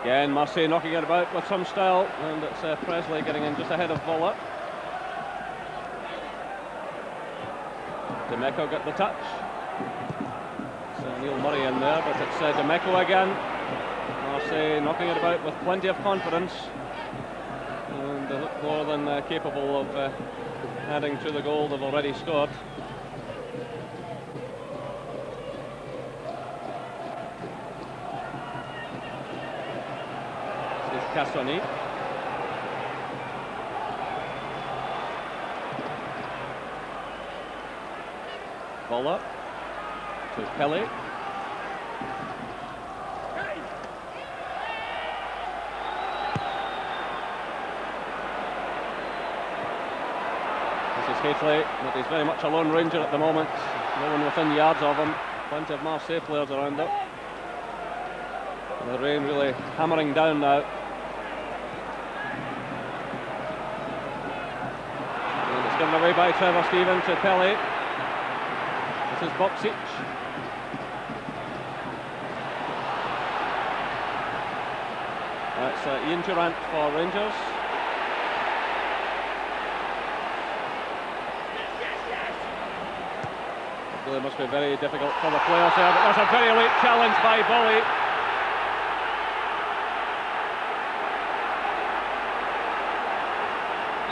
Again, Marseille knocking it about with some style, and it's Presley getting in just ahead of Voller. Dimeco got the touch. Neil Murray in there, but it's Demeco again. Marseille knocking it about with plenty of confidence, and they look more than capable of adding to the goal they've already scored. This is Cassoni. Bola to Pelé. This is Haitley, but he's very much a lone ranger at the moment. No one within yards of him. Plenty of Marseille players around him. The rain really hammering down now. And it's given away by Trevor Steven to Pelé. This is Boksic. That's Ian Durant for Rangers. It really must be very difficult for the players there, but there's a very late challenge by Bully.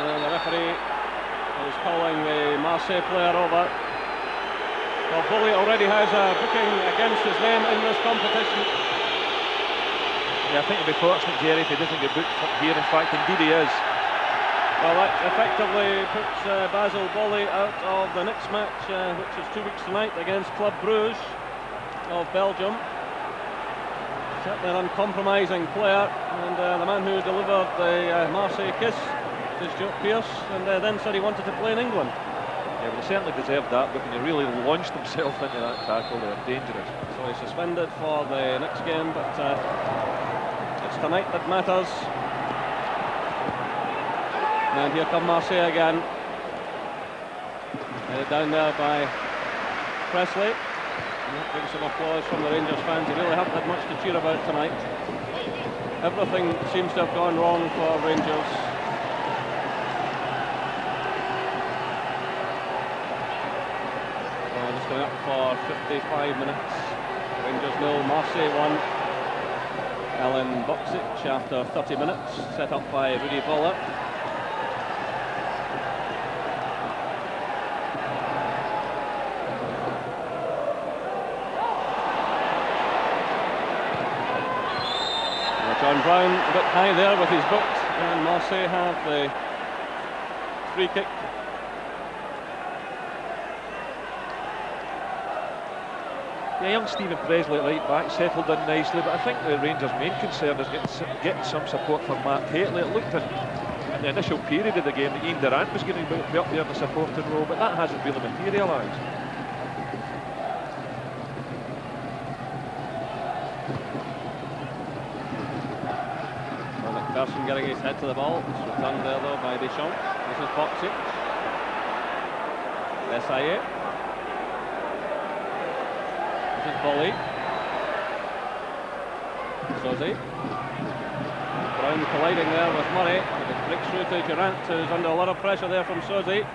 And the referee is calling the Marseille player over. Well, Bully already has a booking against his name in this competition. Yeah, I think he'll be fortunate, Jerry, if he doesn't get booked here. In fact, indeed he is. Well, that effectively puts Basel Bully out of the next match, which is 2 weeks tonight against Club Brugge of Belgium. Certainly an uncompromising player, and the man who delivered the Marseille kiss is Joe Pearce, and then said he wanted to play in England. Yeah, well, he certainly deserved that, but when he really launched himself into that tackle, they're dangerous. So he's suspended for the next game, but it's tonight that matters. And here come Marseille again. Headed down there by Presley. And that brings some applause from the Rangers fans. They really haven't had much to cheer about tonight. Everything seems to have gone wrong for Rangers. Going up for 55 minutes. Rangers 0, Marseille 1. Alan Boksic after 30 minutes, set up by Rudy Voller. John Brown a bit high there with his boot, and Marseille have the free kick. Yeah, young Stephen Presley at right back settled in nicely, but I think the Rangers' main concern is getting some support from Mark Haitley. It looked in the initial period of the game that Ian Durant was going to be up there in the supporting role, but that hasn't really materialised. Well, McPherson getting his head to the ball. It's returned there though by Deschamps. This is Boksic. SIA. This is Bully. Sozi. Brown colliding there with Murray. It breaks through to Durant, who's under a lot of pressure there from Sozi.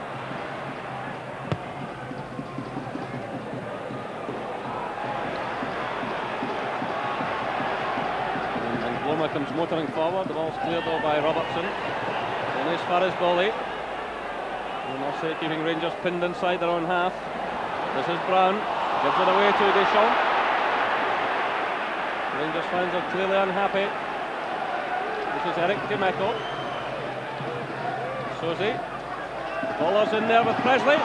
And Bloma comes motoring forward. The ball's cleared though by Robertson. Only as far as Bully. And Marseille keeping Rangers pinned inside their own half. This is Brown. Gives it away to Deschamps. Rangers fans are clearly unhappy. This is Eric Demeco. Sozi. Boller's in there with Presley.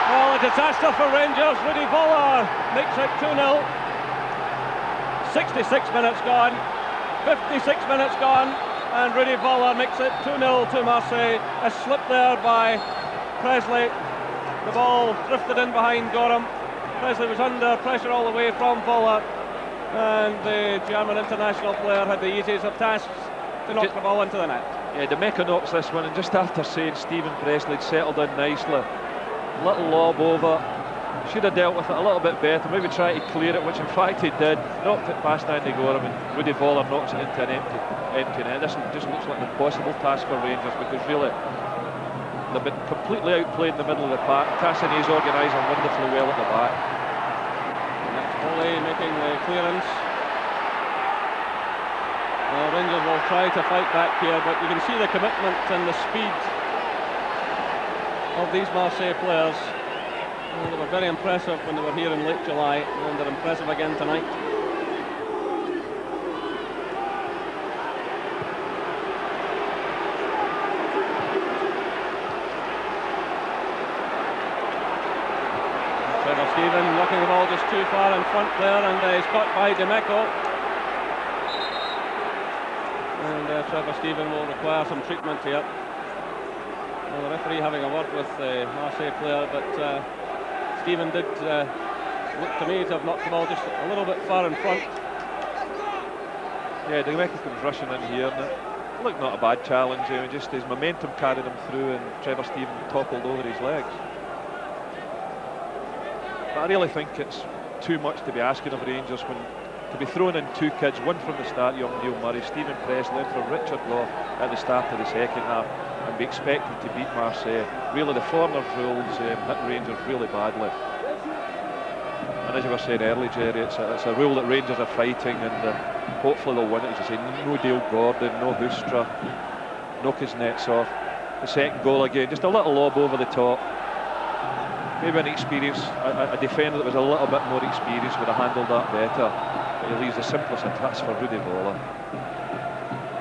Well, a disaster for Rangers. Rudy Voller makes it 2-0. 66 minutes gone. 56 minutes gone. And Rudy Voller makes it 2-0 to Marseille. A slip there by Presley. The ball drifted in behind Gorham. Presley was under pressure all the way from Voller, and the German international player had the easiest of tasks to knock the ball into the net. Yeah, Demeco knocks this one, and just after saying Stephen Presley had settled in nicely, little lob over, should have dealt with it a little bit better, maybe try to clear it, which in fact he did. Knocked it past Andy Gorham, and Rudy Voller knocks it into an empty net. This just looks like an impossible task for Rangers, because really They've been completely outplayed in the middle of the park. Cassini's organising wonderfully well at the back. Foley making the clearance. Rangers will try to fight back here, but you can see the commitment and the speed of these Marseille players. They were very impressive when they were here in late July, and they're impressive again tonight. Stephen knocking the ball just too far in front there, and he's caught by Demeco. And Trevor Stephen will require some treatment here. Well, the referee having a word with the Marseille player, but Stephen did look to me to have knocked the ball just a little bit far in front. Yeah, Demeco comes rushing in here, and it looked not a bad challenge. Just his momentum carried him through, and Trevor Stephen toppled over his legs. But I really think it's too much to be asking of Rangers when to be throwing in two kids, one from the start, young Neil Murray, Stephen Presley, and from Richard Law at the start of the second half, and be expected to beat Marseille. Really, the foreigners' rules hit Rangers really badly. And as you were saying earlier, Jerry, it's a rule that Rangers are fighting, and hopefully they'll win it. As you say, no Dale Gordon, no Hoostra, knock his nets off. The second goal again, just a little lob over the top. Maybe an experience, a defender that was a little bit more experienced would have handled that better. But he leaves the simplest of touch for Rudy Voller.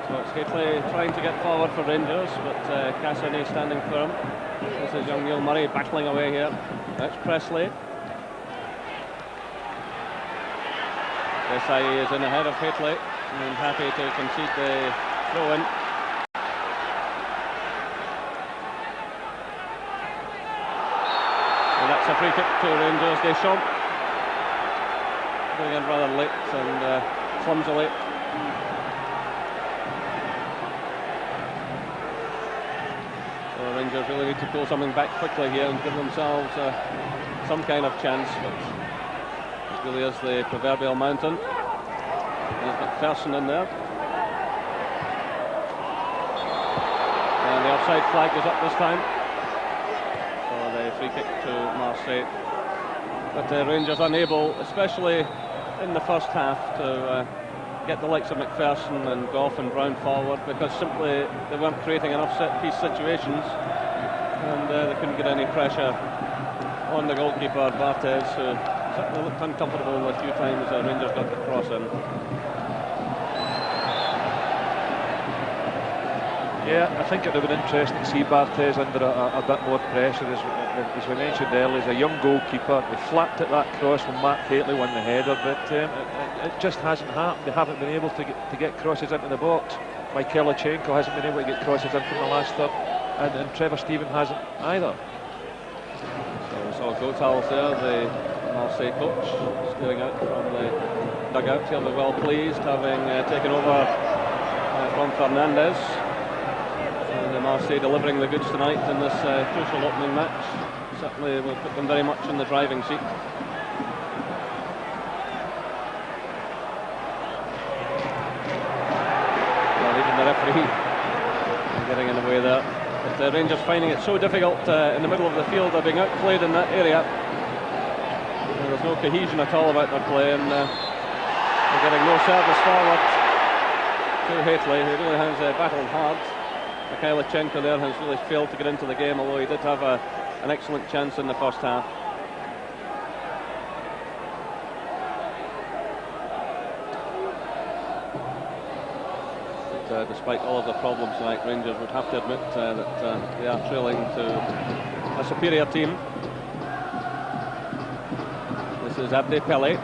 So it's Gately trying to get forward for Rangers, but Cassini standing firm. This is young Neil Murray battling away here. That's Presley. Desai is in ahead of Gately and happy to concede the throw-in. That's a free kick to Rangers. Deschamps going in rather late and clumsily. So Rangers really need to pull something back quickly here and give themselves some kind of chance. But this really is the proverbial mountain. There's McPherson in there. And the offside flag is up this time. Free kick to Marseille, but Rangers unable, especially in the first half, to get the likes of McPherson and Goff and Brown forward, because simply they weren't creating enough set-piece situations, and they couldn't get any pressure on the goalkeeper Barthez, who certainly looked uncomfortable a few times Rangers got the cross in. Yeah, I think it would have been interesting to see Barthez under a bit more pressure. As we mentioned earlier, he's a young goalkeeper. He flapped at that cross when Mark Gately won the header, but it just hasn't happened. They haven't been able to get crosses into the box. Mikhailichenko hasn't been able to get crosses in from the last third, and Trevor Stephen hasn't either. So we saw Gotals there, the Marseille coach, staring out from the dugout. He'll be well pleased, having taken over from Fernandez. Marseille delivering the goods tonight in this crucial opening match. Certainly will put them very much in the driving seat. Well, even the referee getting in the way there. But the Rangers finding it so difficult in the middle of the field. They're being outplayed in that area. There's no cohesion at all about their play, and they're getting no service forward to Gately, who really has battled hard. Mikhailichenko there has really failed to get into the game, although he did have an excellent chance in the first half. But, despite all of the problems tonight, Rangers would have to admit that they are trailing to a superior team. This is Abde Pele.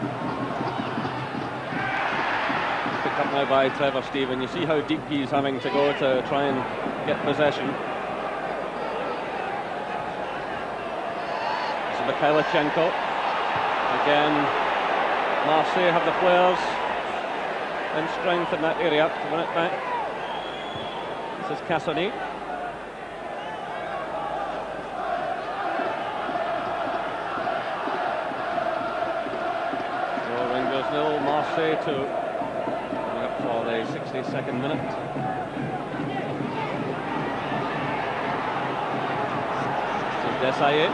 Picked up now by Trevor Stephen. You see how deep he's having to go to try and get possession. This is Mikhailichenko. Again, Marseille have the players in strength in that area to win it back. This is Cassini. So Rangers 0, Marseille 2. Coming up for the 62nd minute. Desailly.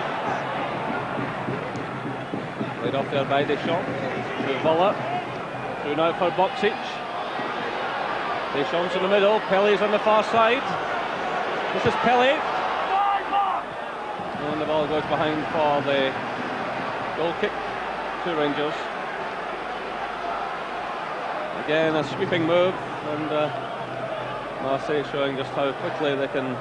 Played off there by Deschamps. To Voller. Through now for Boksic. Deschamps in the middle. Pelle's on the far side. This is Pelle. And the ball goes behind for the goal kick to Rangers. Again, a sweeping move, and Marseille showing just how quickly they can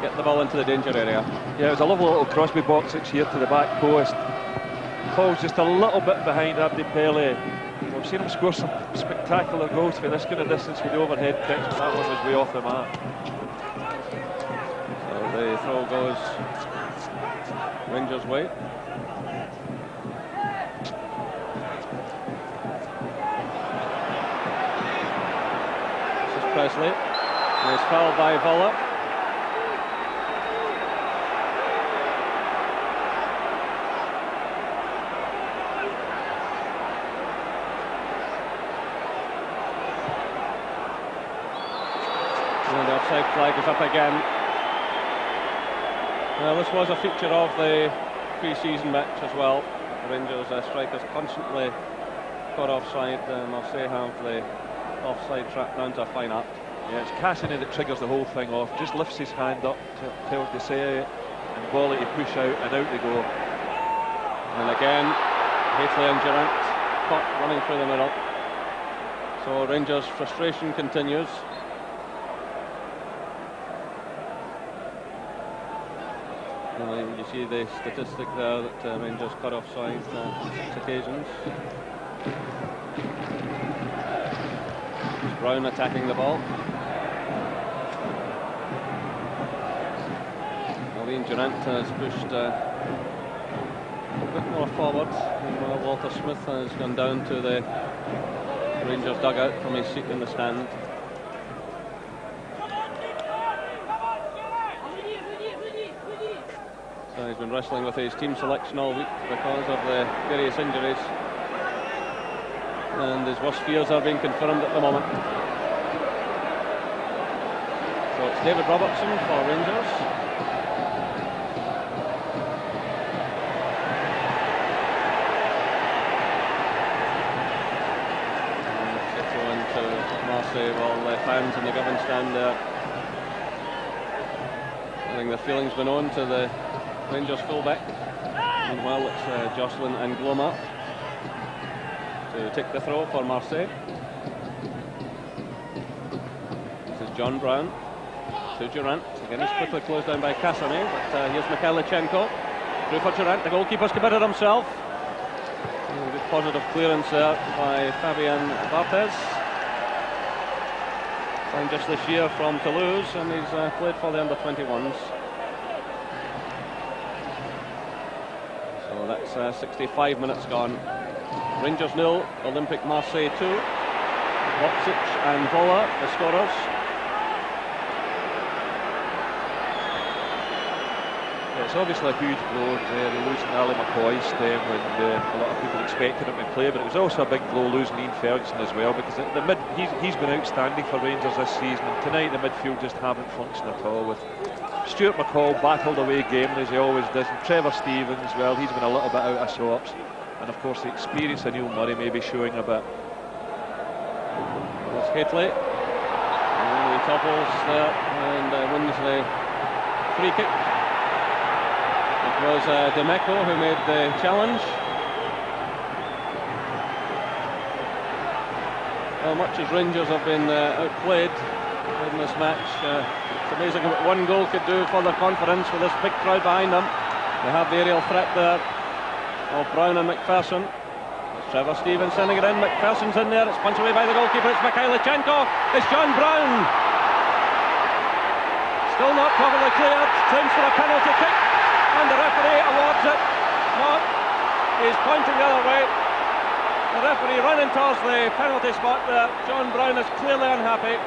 get the ball into the danger area. Yeah, it was a lovely little cross by Boksic here to the back post. Falls just a little bit behind Abdi Pele. We've seen him score some spectacular goals for this kind of distance with the overhead kicks, but that one was way off the mark. So the throw goes Rangers' way. Presley, and it's fouled by Voller. And the offside flag is up again. Well, this was a feature of the pre-season match as well. The Rangers strikers constantly caught offside. Marseille have the offside trap down to a fine art. Yeah, it's Cassini that triggers the whole thing off. Just lifts his hand up to tell Desailly and Volley to push out, and out they go. And again, Haitley and Durant caught running through the middle. So Rangers' frustration continues. You see the statistic there that Rangers cut offside 6 occasions. Brown attacking the ball. Aline Durant has pushed a bit more forward, while Walter Smith has gone down to the Rangers dugout from his seat in the stand. So he's been wrestling with his team selection all week because of the various injuries. And his worst fears are being confirmed at the moment. So it's David Robertson for Rangers. And it's into Marseille while the fans in the Govan stand there. I think their feelings been known to the Rangers fullback. Meanwhile, it's Jocelyn and Gloma to take the throw for Marseille. This is John Brown to Durant. Again, he's quickly closed down by Cassini, but here's Mikhailichenko. Through for Durant. The goalkeeper's committed himself. A good positive clearance there by Fabien Barthez. Signed just this year from Toulouse, and he's played for the under-21s. So that's 65 minutes gone. Rangers 0, Olympique Marseille 2. Boksic and Voller, the scorers. Yeah, it's obviously a huge blow there, losing Ali McCoy's stem when a lot of people expected him to play, but it was also a big blow losing Ian Ferguson as well, because at the mid he's been outstanding for Rangers this season, and tonight the midfield just haven't functioned at all. With Stuart McCall battled away game as he always does, and Trevor Stevens, well, he's been a little bit out of sorts. And of course the experience of Neil Murray may be showing a bit. There's Haitley. And he topples there and wins the free kick. It was Demeco who made the challenge. Well, much as Rangers have been outplayed in this match, it's amazing what one goal could do for their confidence with this big crowd behind them. They have the aerial threat there of Brown and McPherson. It's Trevor Stevens sending it in. McPherson's in there. It's punched away by the goalkeeper. It's Mikhailichenko. It's John Brown. Still not properly cleared. Claims for a penalty kick, and the referee awards it. No, he's pointing the other way. The referee running towards the penalty spot there. John Brown is clearly unhappy.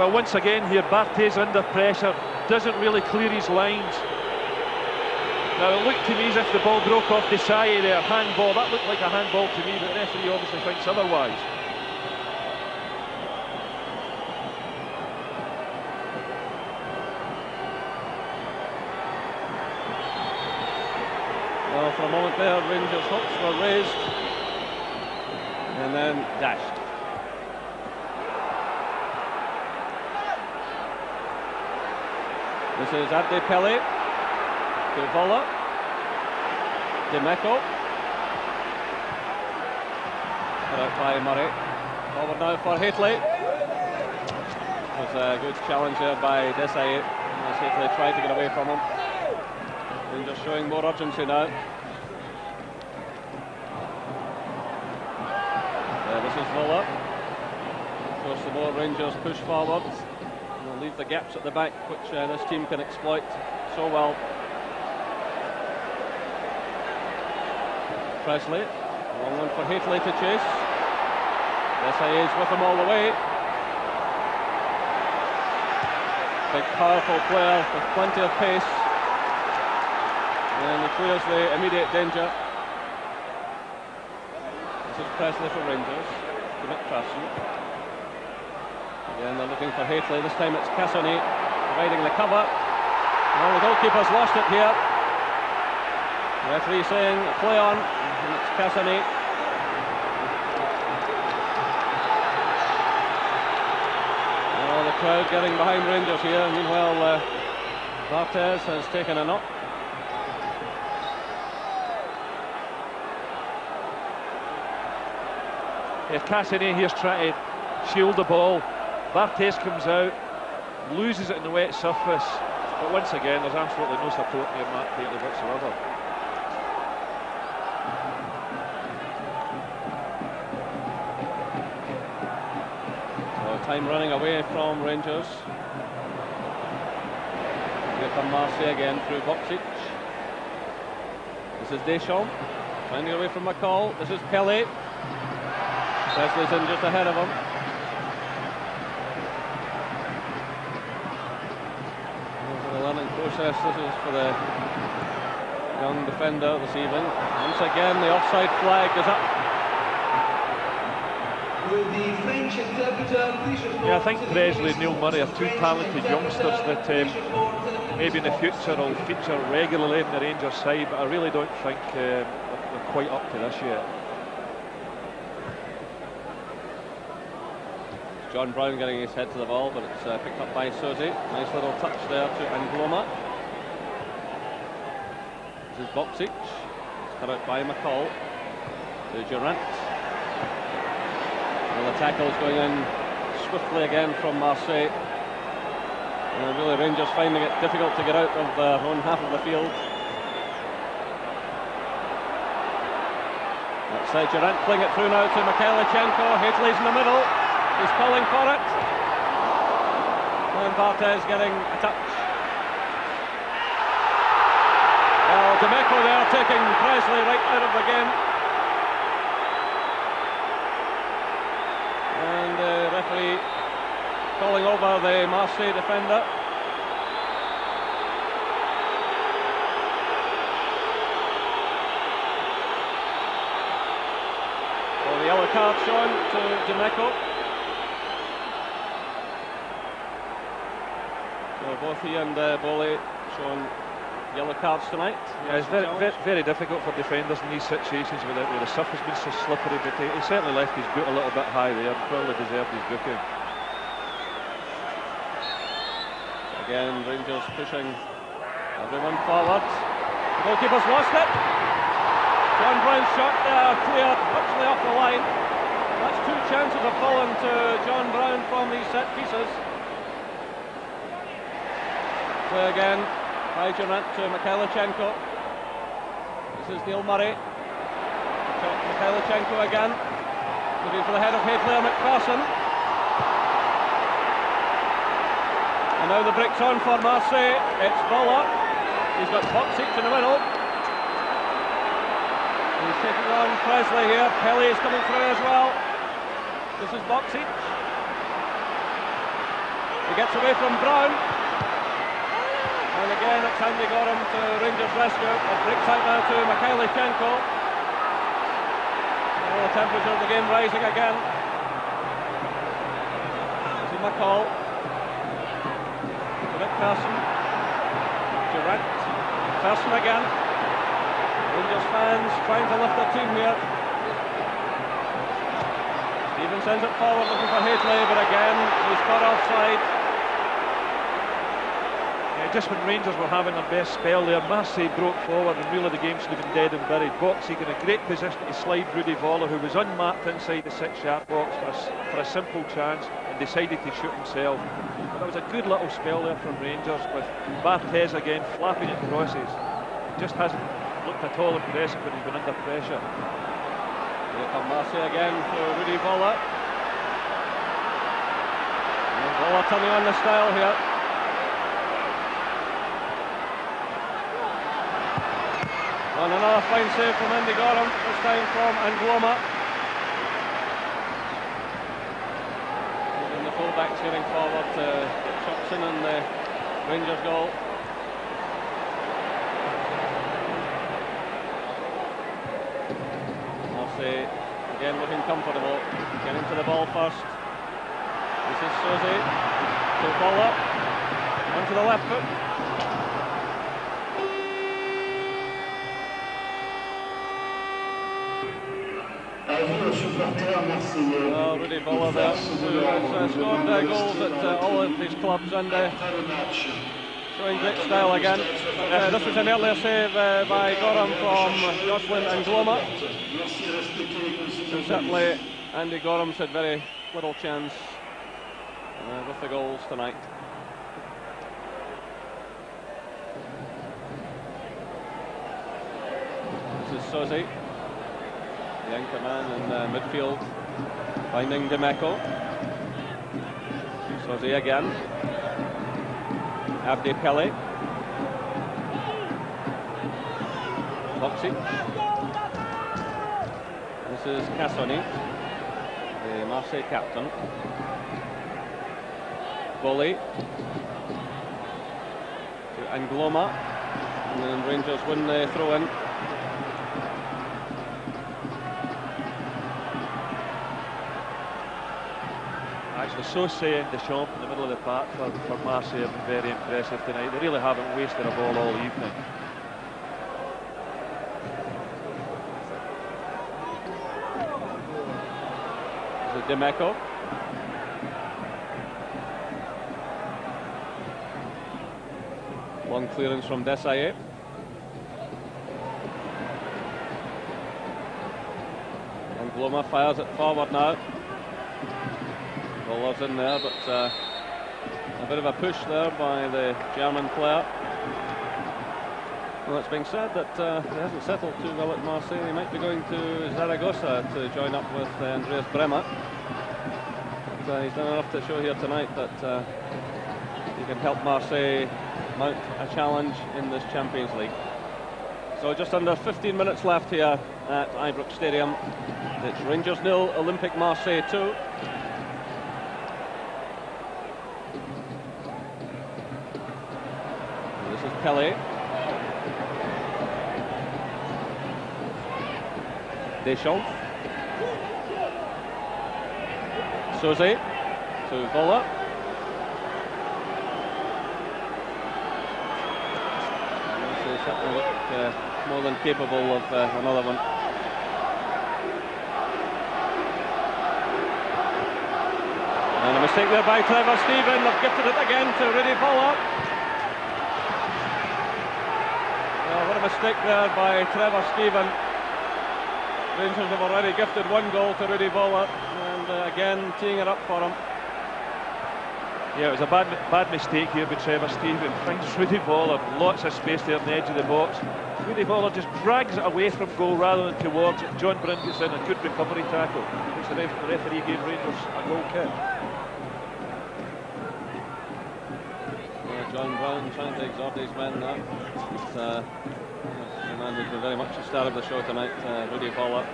Well, once again here, Barthez under pressure, doesn't really clear his lines. Now it looked to me as if the ball broke off Desailly there, handball. That looked like a handball to me, but the referee obviously thinks otherwise. for a moment there. Rangers' hopes were raised and then dashed. This is Abdi Pele to Vola. Demeco. Put out by Murray. Forward now for Haitley. It was a good challenge there by Desai. As Haitley tried to get away from him. Rangers showing more urgency now. This is Vola. Of course, the more Rangers push forward, they'll leave the gaps at the back, which this team can exploit so well. Presley, long one for Haitley to chase. Desai is with him all the way. Big, powerful player with plenty of pace. And he clears the immediate danger. This is Presley for Rangers. To McPherson. Again, they're looking for Haitley. This time it's Cassoni providing the cover. Well, the goalkeeper's lost it here. The referee saying play on. And it's Cassoni. Well, the crowd getting behind Rangers here. Meanwhile, Barthez has taken a knock. If Cassini here's trying to shield the ball, Barthez comes out, loses it in the wet surface, but once again there's absolutely no support near Matt Haitley whatsoever. So time running away from Rangers. Here come Marseille again through Boksic. This is Deschamps, trying to get away from McCall. This is Pele. Presley's in just ahead of him. The learning process, this is for the young defender this evening. Once again, the offside flag is up. Yeah, I think Presley and Neil Murray are two talented youngsters that maybe in the future will feature regularly in the Rangers side, but I really don't think they're quite up to this yet. John Brown getting his head to the ball, but it's picked up by Suzy. Nice little touch there to Angloma. This is Boksic. It's cut out by McCall. To Durant. Well, the tackle's going in swiftly again from Marseille. And really Rangers finding it difficult to get out of their own half of the field. That's Durant playing it through now to Mikhailichenko. Haitley's in the middle. He's calling for it. And Barthez getting a touch. Well, Demeco there taking Presley right out of the game. And the referee calling over the Marseille defender. So the yellow card shown to Demeco. So both he and Boley shown yellow cards tonight. Yeah, it's very difficult for defenders in these situations where the surface has been so slippery, but he certainly left his boot a little bit high there, probably deserved his booking. Again, Rangers pushing everyone forward. The goalkeeper's lost it. John Brown's shot there, cleared virtually off the line. That's two chances have fallen to John Brown from these set pieces. Play again by Durant to Mikhailichenko. This is Neil Murray. Mikhailichenko again. Looking for the head of Haitley or McPherson. And now the break's on for Marseille. It's Vola. He's got Boksic in the middle. He's taking on Presley here. Pele is coming through as well. This is Boksic. He gets away from Brown. And again it's Andy Gorham to Rangers rescue. It breaks out now to Mikhailichenko. Oh, the temperature of the game rising again. This is McCall. To McPherson. Durant. McPherson again. Rangers fans trying to lift their team here. Stephen sends it forward looking for Hadley, but again he's caught offside. Yeah, just when Rangers were having their best spell there, Marseille broke forward and really the game should have been dead and buried. Boxy in a great position to slide Rudy Voller, who was unmarked inside the 6-yard box for a simple chance, and decided to shoot himself. But that was a good little spell there from Rangers, with Barthez again flapping at crosses. Just hasn't looked at all impressive when he's been under pressure. Here come Marseille again for Rudy Voller. And Voller turning on the style here. And another fine save from Andy Gorham, this time from Angloma. And the fullbacks getting forward to get shots in on the Rangers goal. Marseille again looking comfortable, getting to the ball first. This is Sosie to Voller, onto the left foot. Well, Rudy Voller there, who has scored goals at all of his clubs and showing great style again. This was an earlier save by Gorham from Jocelyn Angloma. So certainly Andy Gorham's had very little chance with the goals tonight. This is Sosie, the anchor man in midfield, finding Demeco. Sosie again. Abdi Pele. Boxy. This is Cassoni, the Marseille captain. Volley to Angloma, and then Rangers win the throw-in. Actually, Sosie and Deschamps in the middle of the park for Marseille have been very impressive tonight. They really haven't wasted a ball all evening. Demeco. Long clearance from Desailly. Angloma fires it forward now. Voller's in there, but a bit of a push there by the German player. Well, it's being said that he hasn't settled too well at Marseille. He might be going to Zaragoza to join up with Andreas Bremer. But he's done enough to show here tonight that he can help Marseille mount a challenge in this Champions League. So just under 15 minutes left here at Ibrox Stadium. It's Rangers 0, Olympique Marseille 2. This is Pele. Deschamps. Sosie to Voller. This certainly look more than capable of another one. And a mistake there by Trevor Steven. They've gifted it again to Rudy Voller. Well, what a mistake there by Trevor Steven. Rangers have already gifted one goal to Rudy Voller, and again teeing it up for him. Yeah, it was a bad mistake here by Trevor Steven. Finds Rudy Voller, lots of space there on the edge of the box. Rudy Voller just drags it away from goal rather than towards it. John Bryn gets in a good recovery tackle, which the referee gave Rangers a goal kick. Yeah, John Bryn trying to exhort his men there. The man who's been very much the star of the show tonight, Rudy Voller.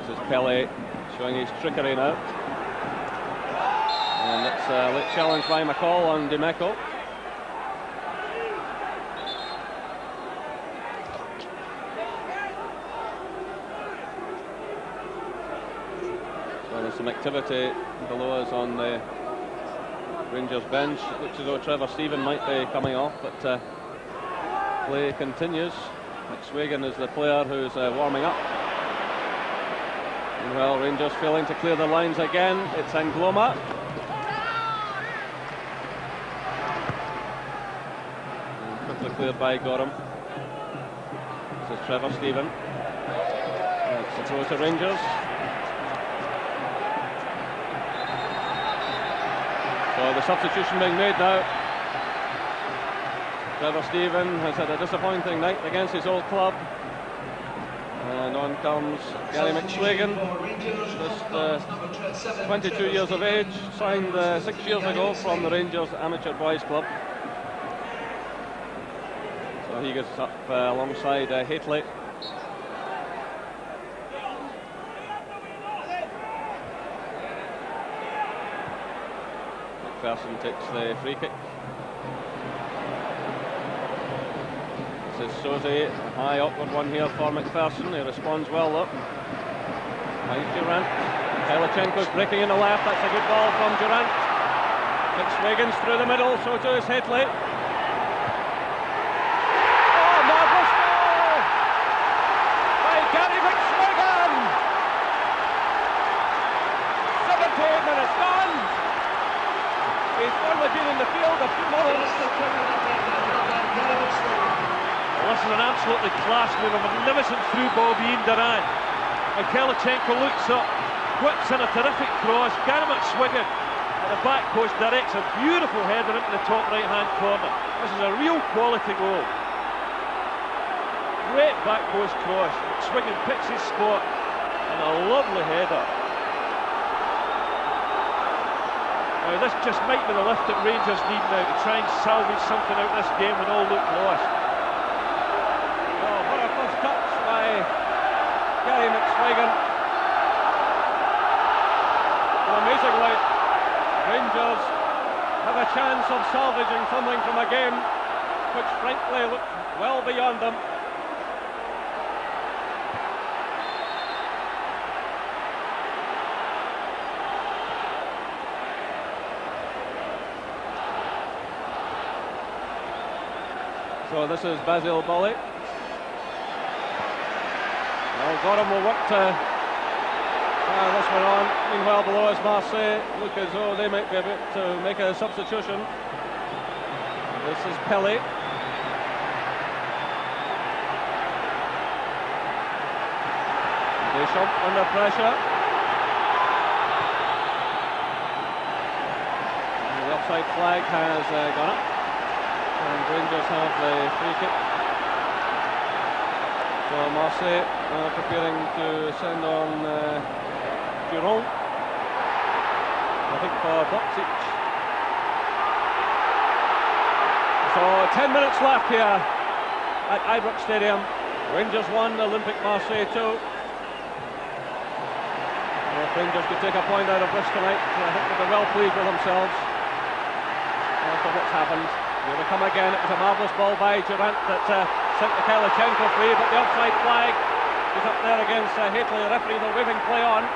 This is Pele showing his trickery now. And it's a late challenge by McCall on Demeco. So there's some activity below us on the Rangers bench. It looks as though Trevor Steven might be coming off, but play continues. McSwagan is the player who's warming up. Well, Rangers failing to clear the lines again. It's Angloma. Quickly cleared by Gorham. This is Trevor Stephen. It's a throw to Rangers. So the substitution being made now. Trevor Stephen has had a disappointing night against his old club. And on comes Gary McSwagan, just 22 years of age, signed 6 years ago from the Rangers Amateur Boys Club. So he gets up alongside Haitley. McPherson takes the free kick. This is Sosie, a high awkward one here for McPherson. He responds well though. Finds Durant. Kalichenko's breaking in the left. That's a good ball from Durant. McSwagan's through the middle, so too is Haitley. Oh, marvellous goal by Gary McSwagan! 78 minutes gone. He's only been in the field a few moments. Well, this is an absolutely class move, a magnificent through ball being Durant. And Kalichenko looks up, whips in a terrific cross. Gary McSwagan at the back post directs a beautiful header into the top right hand corner. This is a real quality goal. Great back post cross. McSwagan picks his spot and a lovely header. Now this just might be the lift that Rangers need now to try and salvage something out of this game when all look lost. Gary McSwagan. Amazingly, Rangers have a chance of salvaging something from a game which frankly looked well beyond them. So this is Basil Bolly. Well, Gorham will work to this one on. Meanwhile, below is Marseille. Look as though they might be able to make a substitution. This is Pelly. Deschamps under pressure. And the offside flag has gone up. And Rangers have the free kick. So Marseille preparing to send on Giron, I think for Boxic. So 10 minutes left here at Ibrox Stadium. Rangers 1, Olympique Marseille 2. Well, if Rangers could take a point out of this tonight, I think they'll be well pleased with themselves after what's happened. Here they come again. It was a marvellous ball by Durant that sent the Kalichenko free, but the offside flag is up there against Haitley. The referee, they're waving play on.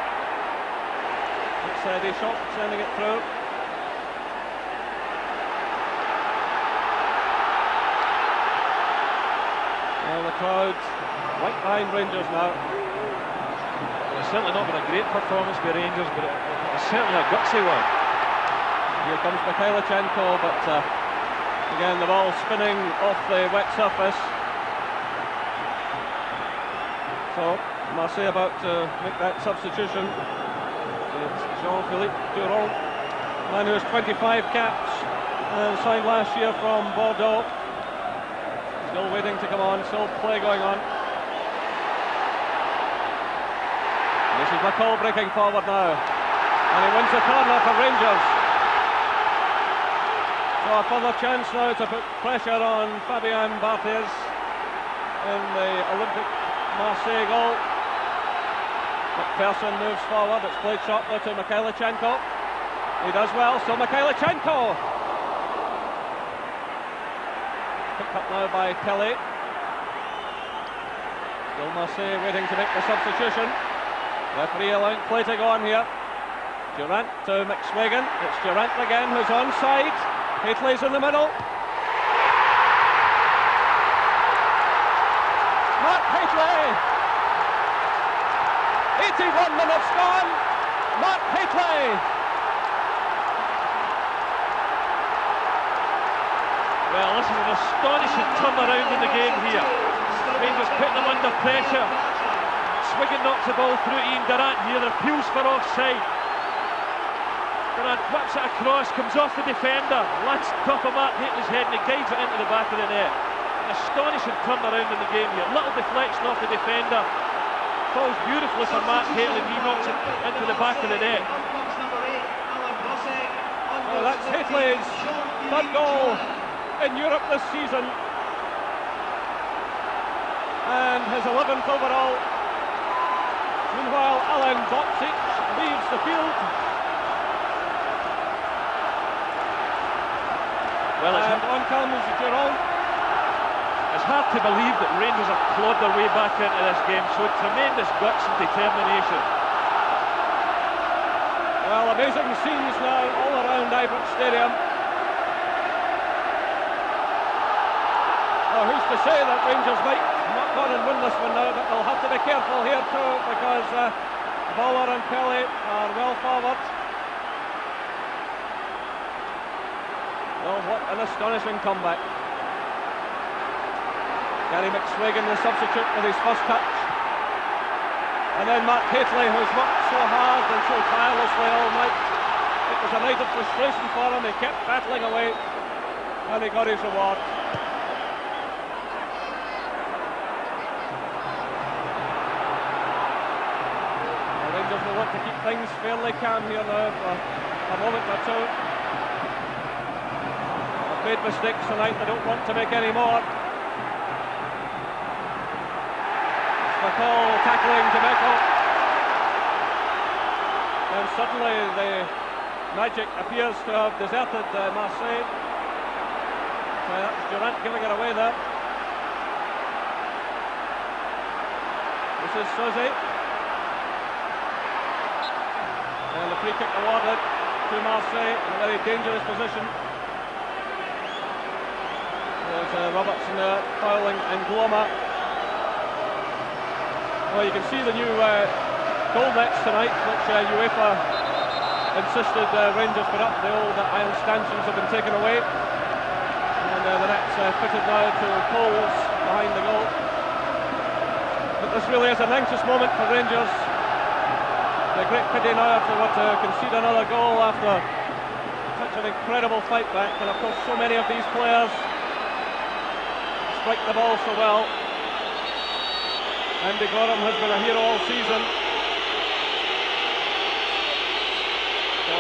It's Deschamps sending it through. Well, the crowd right behind Rangers now. Well, it's certainly not been a great performance by Rangers, but it's certainly a gutsy one. Here comes Kalichenko, but again the ball spinning off the wet surface. So Marseille about to make that substitution. It's Jean-Philippe Duron, man who has 25 caps and signed last year from Bordeaux. Still waiting to come on, still play going on. This is McCall breaking forward now, and he wins the corner for Rangers. So a further chance now to put pressure on Fabien Barthez in the Olympique Marseille goal. McPherson moves forward, it's played shortly to Kalichenko. He does well, still Kalichenko. Picked up now by Pelly. Still Marseille waiting to make the substitution. Referee allowing play to go on here. Durant to McSwagan. It's Durant again who's onside. Haitley's in the middle. 81 minutes gone. Mark Hateley. Well, this is an astonishing turnaround in the game here. Rangers putting them under pressure. Swigan knocks the ball through Ian Durrant here. There appeals for offside. Durrant whips it across, comes off the defender, lands top of Mark Hateley's head and he guides it into the back of the net. An astonishing turnaround in the game here. Little deflection off the defender. Falls beautifully for Mark Hateley and he knocks it into the back of the net. Well, that's Hateley's third goal in Europe this season. And his 11th overall. Meanwhile, Alan Boksic leaves the field. Well, and on comes Giroud. It's hard to believe that Rangers have clawed their way back into this game. So tremendous guts and determination. Well, amazing scenes now all around Ibrox Stadium. Well, who's to say that Rangers might not go and win this one now, but they'll have to be careful here too, because Bowler and Kelly are well forward. Well, what an astonishing comeback. Gary McSwagan, the substitute, with his first touch. And then Mark Hateley, who's worked so hard and so tirelessly all night. It was a night of frustration for him. He kept battling away and he got his reward. The Rangers will want to keep things fairly calm here now for a moment or two. They've made mistakes tonight, they don't want to make any more. McCall tackling Demeco. And suddenly the magic appears to have deserted Marseille. So that's Durrant giving it away there. This is Suzy. And the free kick awarded to Marseille in a very dangerous position. There's Robertson there fouling Ngloma. Well, you can see the new goal nets tonight, which UEFA insisted Rangers put up. The old iron stanchions have been taken away. And the net's fitted now to poles behind the goal. But this really is an anxious moment for Rangers. It's a great pity now if they were to concede another goal after such an incredible fight back. And of course, so many of these players strike the ball so well. Andy Gorham has been a hero all season. So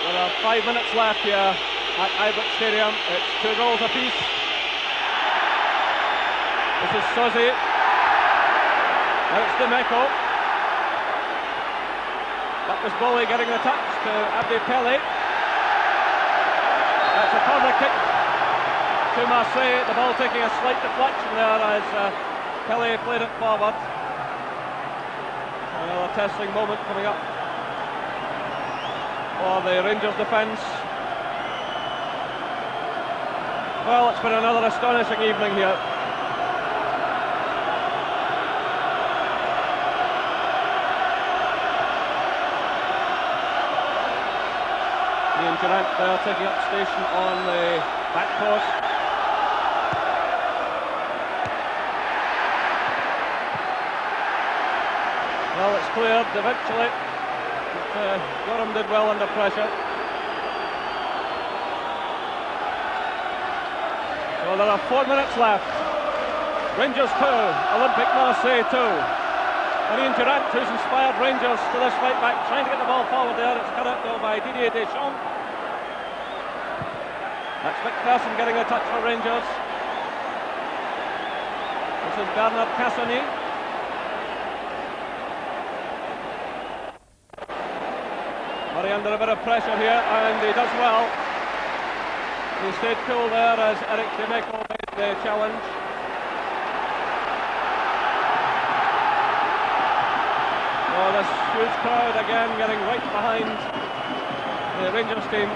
there are 5 minutes left here at Ibrox Stadium. It's 2 goals apiece. This is Suzy. Now it's Demeco. That was Bowie getting the touch to Abdi Pele. That's a corner kick to Marseille. The ball taking a slight deflection there as Kelly played it forward. Another testing moment coming up for the Rangers defence. Well, it's been another astonishing evening here. Ian Durrant there taking up station on the back post. Well, it's cleared eventually, but Gorham did well under pressure. So there are 4 minutes left. Rangers 2, Olympique Marseille 2. And Ian Durrant, who's inspired Rangers to this fight back, trying to get the ball forward there. It's cut out though by Didier Deschamps. That's McPherson getting a touch for Rangers. This is Bernard Cassoni. Murray under a bit of pressure here, and he does well. He stayed cool there as Eric Demeco made the challenge. Oh, this huge crowd again getting right behind the Rangers team.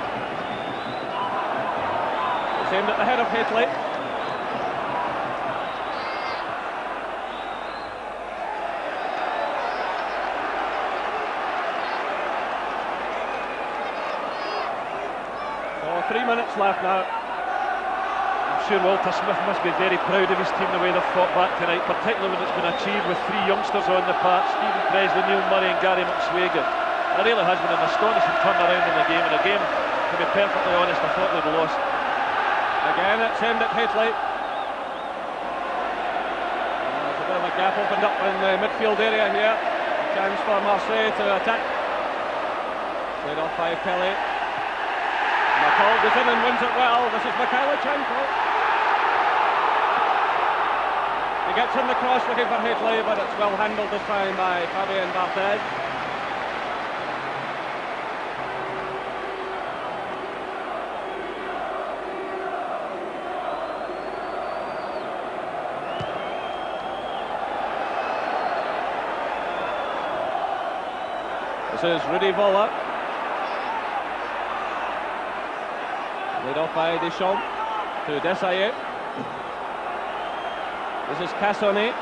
It's aimed at the head of Hateley. Well, 3 minutes left now. I'm sure Walter Smith must be very proud of his team, the way they've fought back tonight, particularly when it's been achieved with 3 youngsters on the park, Stephen Presley, Neil Murray and Gary McSwagan. It really has been an astonishing turnaround in the game, and a game, to be perfectly honest, I thought they'd lost. Again, it's aimed at Haitley. There's a bit of a gap opened up in the midfield area here. A chance for Marseille to attack. Played off by Pelé. McCall goes in and wins it well. This is Mikhailichenko. He gets in the cross looking for Haitley, but it's well handled this time by Fabien Barthez. This is Rudy Voller. Laid off by Deschamps to Desailly. This is Cassoni.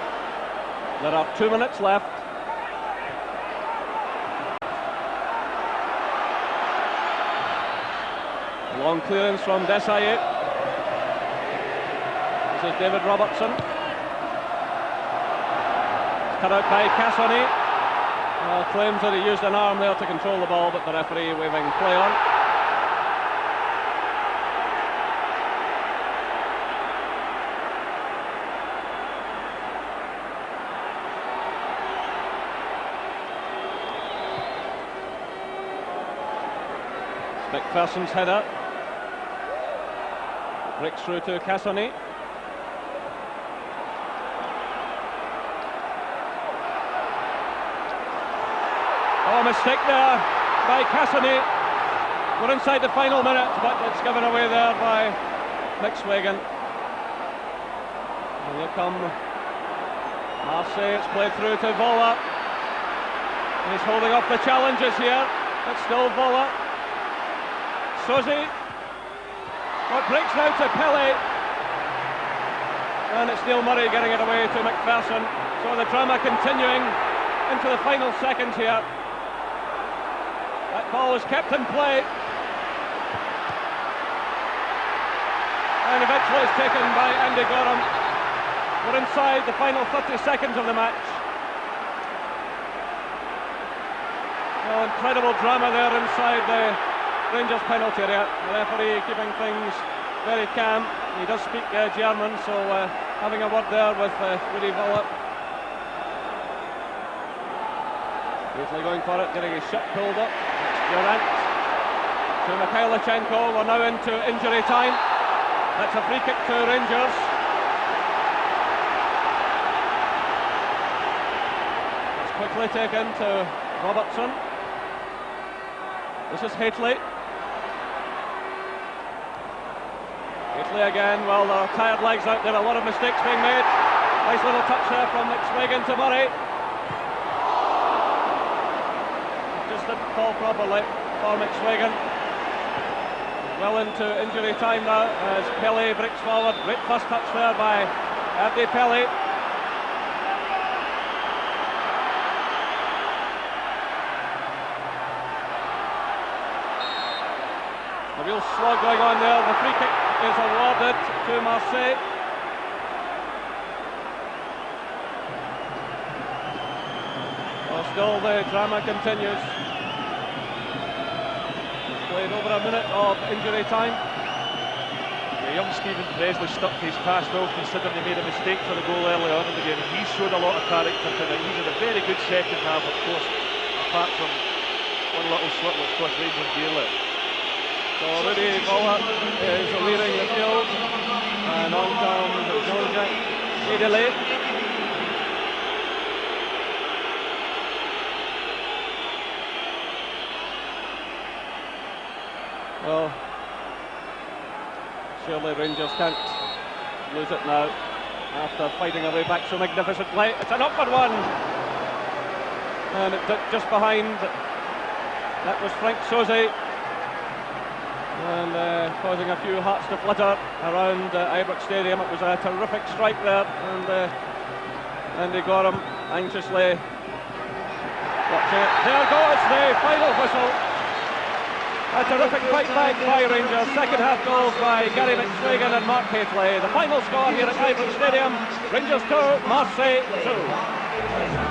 There are 2 minutes left. Long clearance from Desailly. This is David Robertson. Cut out by Cassoni. Claims that he used an arm there to control the ball, but the referee waving play on. McPherson's header breaks through to Cassoni. Oh, mistake there by Cassoni. We're inside the final minute, but it's given away there by McSwagan. And here come Marseille. It's played through to Voller. He's holding off the challenges here. It's still Voller. Sosi. What breaks now to Pelé. And it's Neil Murray getting it away to McPherson. So the drama continuing into the final seconds here. That ball is kept in play. And eventually it's taken by Andy Gorham. We're inside the final 30 seconds of the match. Oh, incredible drama there inside the Rangers penalty area. The referee keeping things very calm. He does speak German, so having a word there with Rudy Voller. Usually going for it, getting his shot pulled up. Durant to Mikhailichenko. We're now into injury time. That's a free kick to Rangers. It's quickly taken to Robertson. This is Haitley. Haitley again. Well, there are tired legs out there. A lot of mistakes being made. Nice little touch there from McSwagan to Murray. Didn't fall properly for McSwagan. Well into injury time now as Pelé breaks forward. Great first touch there by Abdi Pelé. A real slog going on there. The free kick is awarded to Marseille. Well, still the drama continues. Played over a minute of injury time. The young Stephen Presley stuck to his pass well, considering he made a mistake for the goal early on in the game. He showed a lot of character tonight. He had a very good second half, of course, apart from one little slip which cost Rangers dearly. So Rudy Voller is leading the field, and on comes Georges Edele. Well, surely Rangers can't lose it now after fighting their way back so magnificently. It's an upward one, and just behind that was Frank Sosi, and causing a few hearts to flutter around Ibrox Stadium. It was a terrific strike there, and Andy Gorham anxiously watching it. There goes the final whistle. A terrific fight back by Rangers. Second half goals by Gary McSwagan and Mark Hateley. The final score here at Ibrox Stadium: Rangers 2, Marseille 2.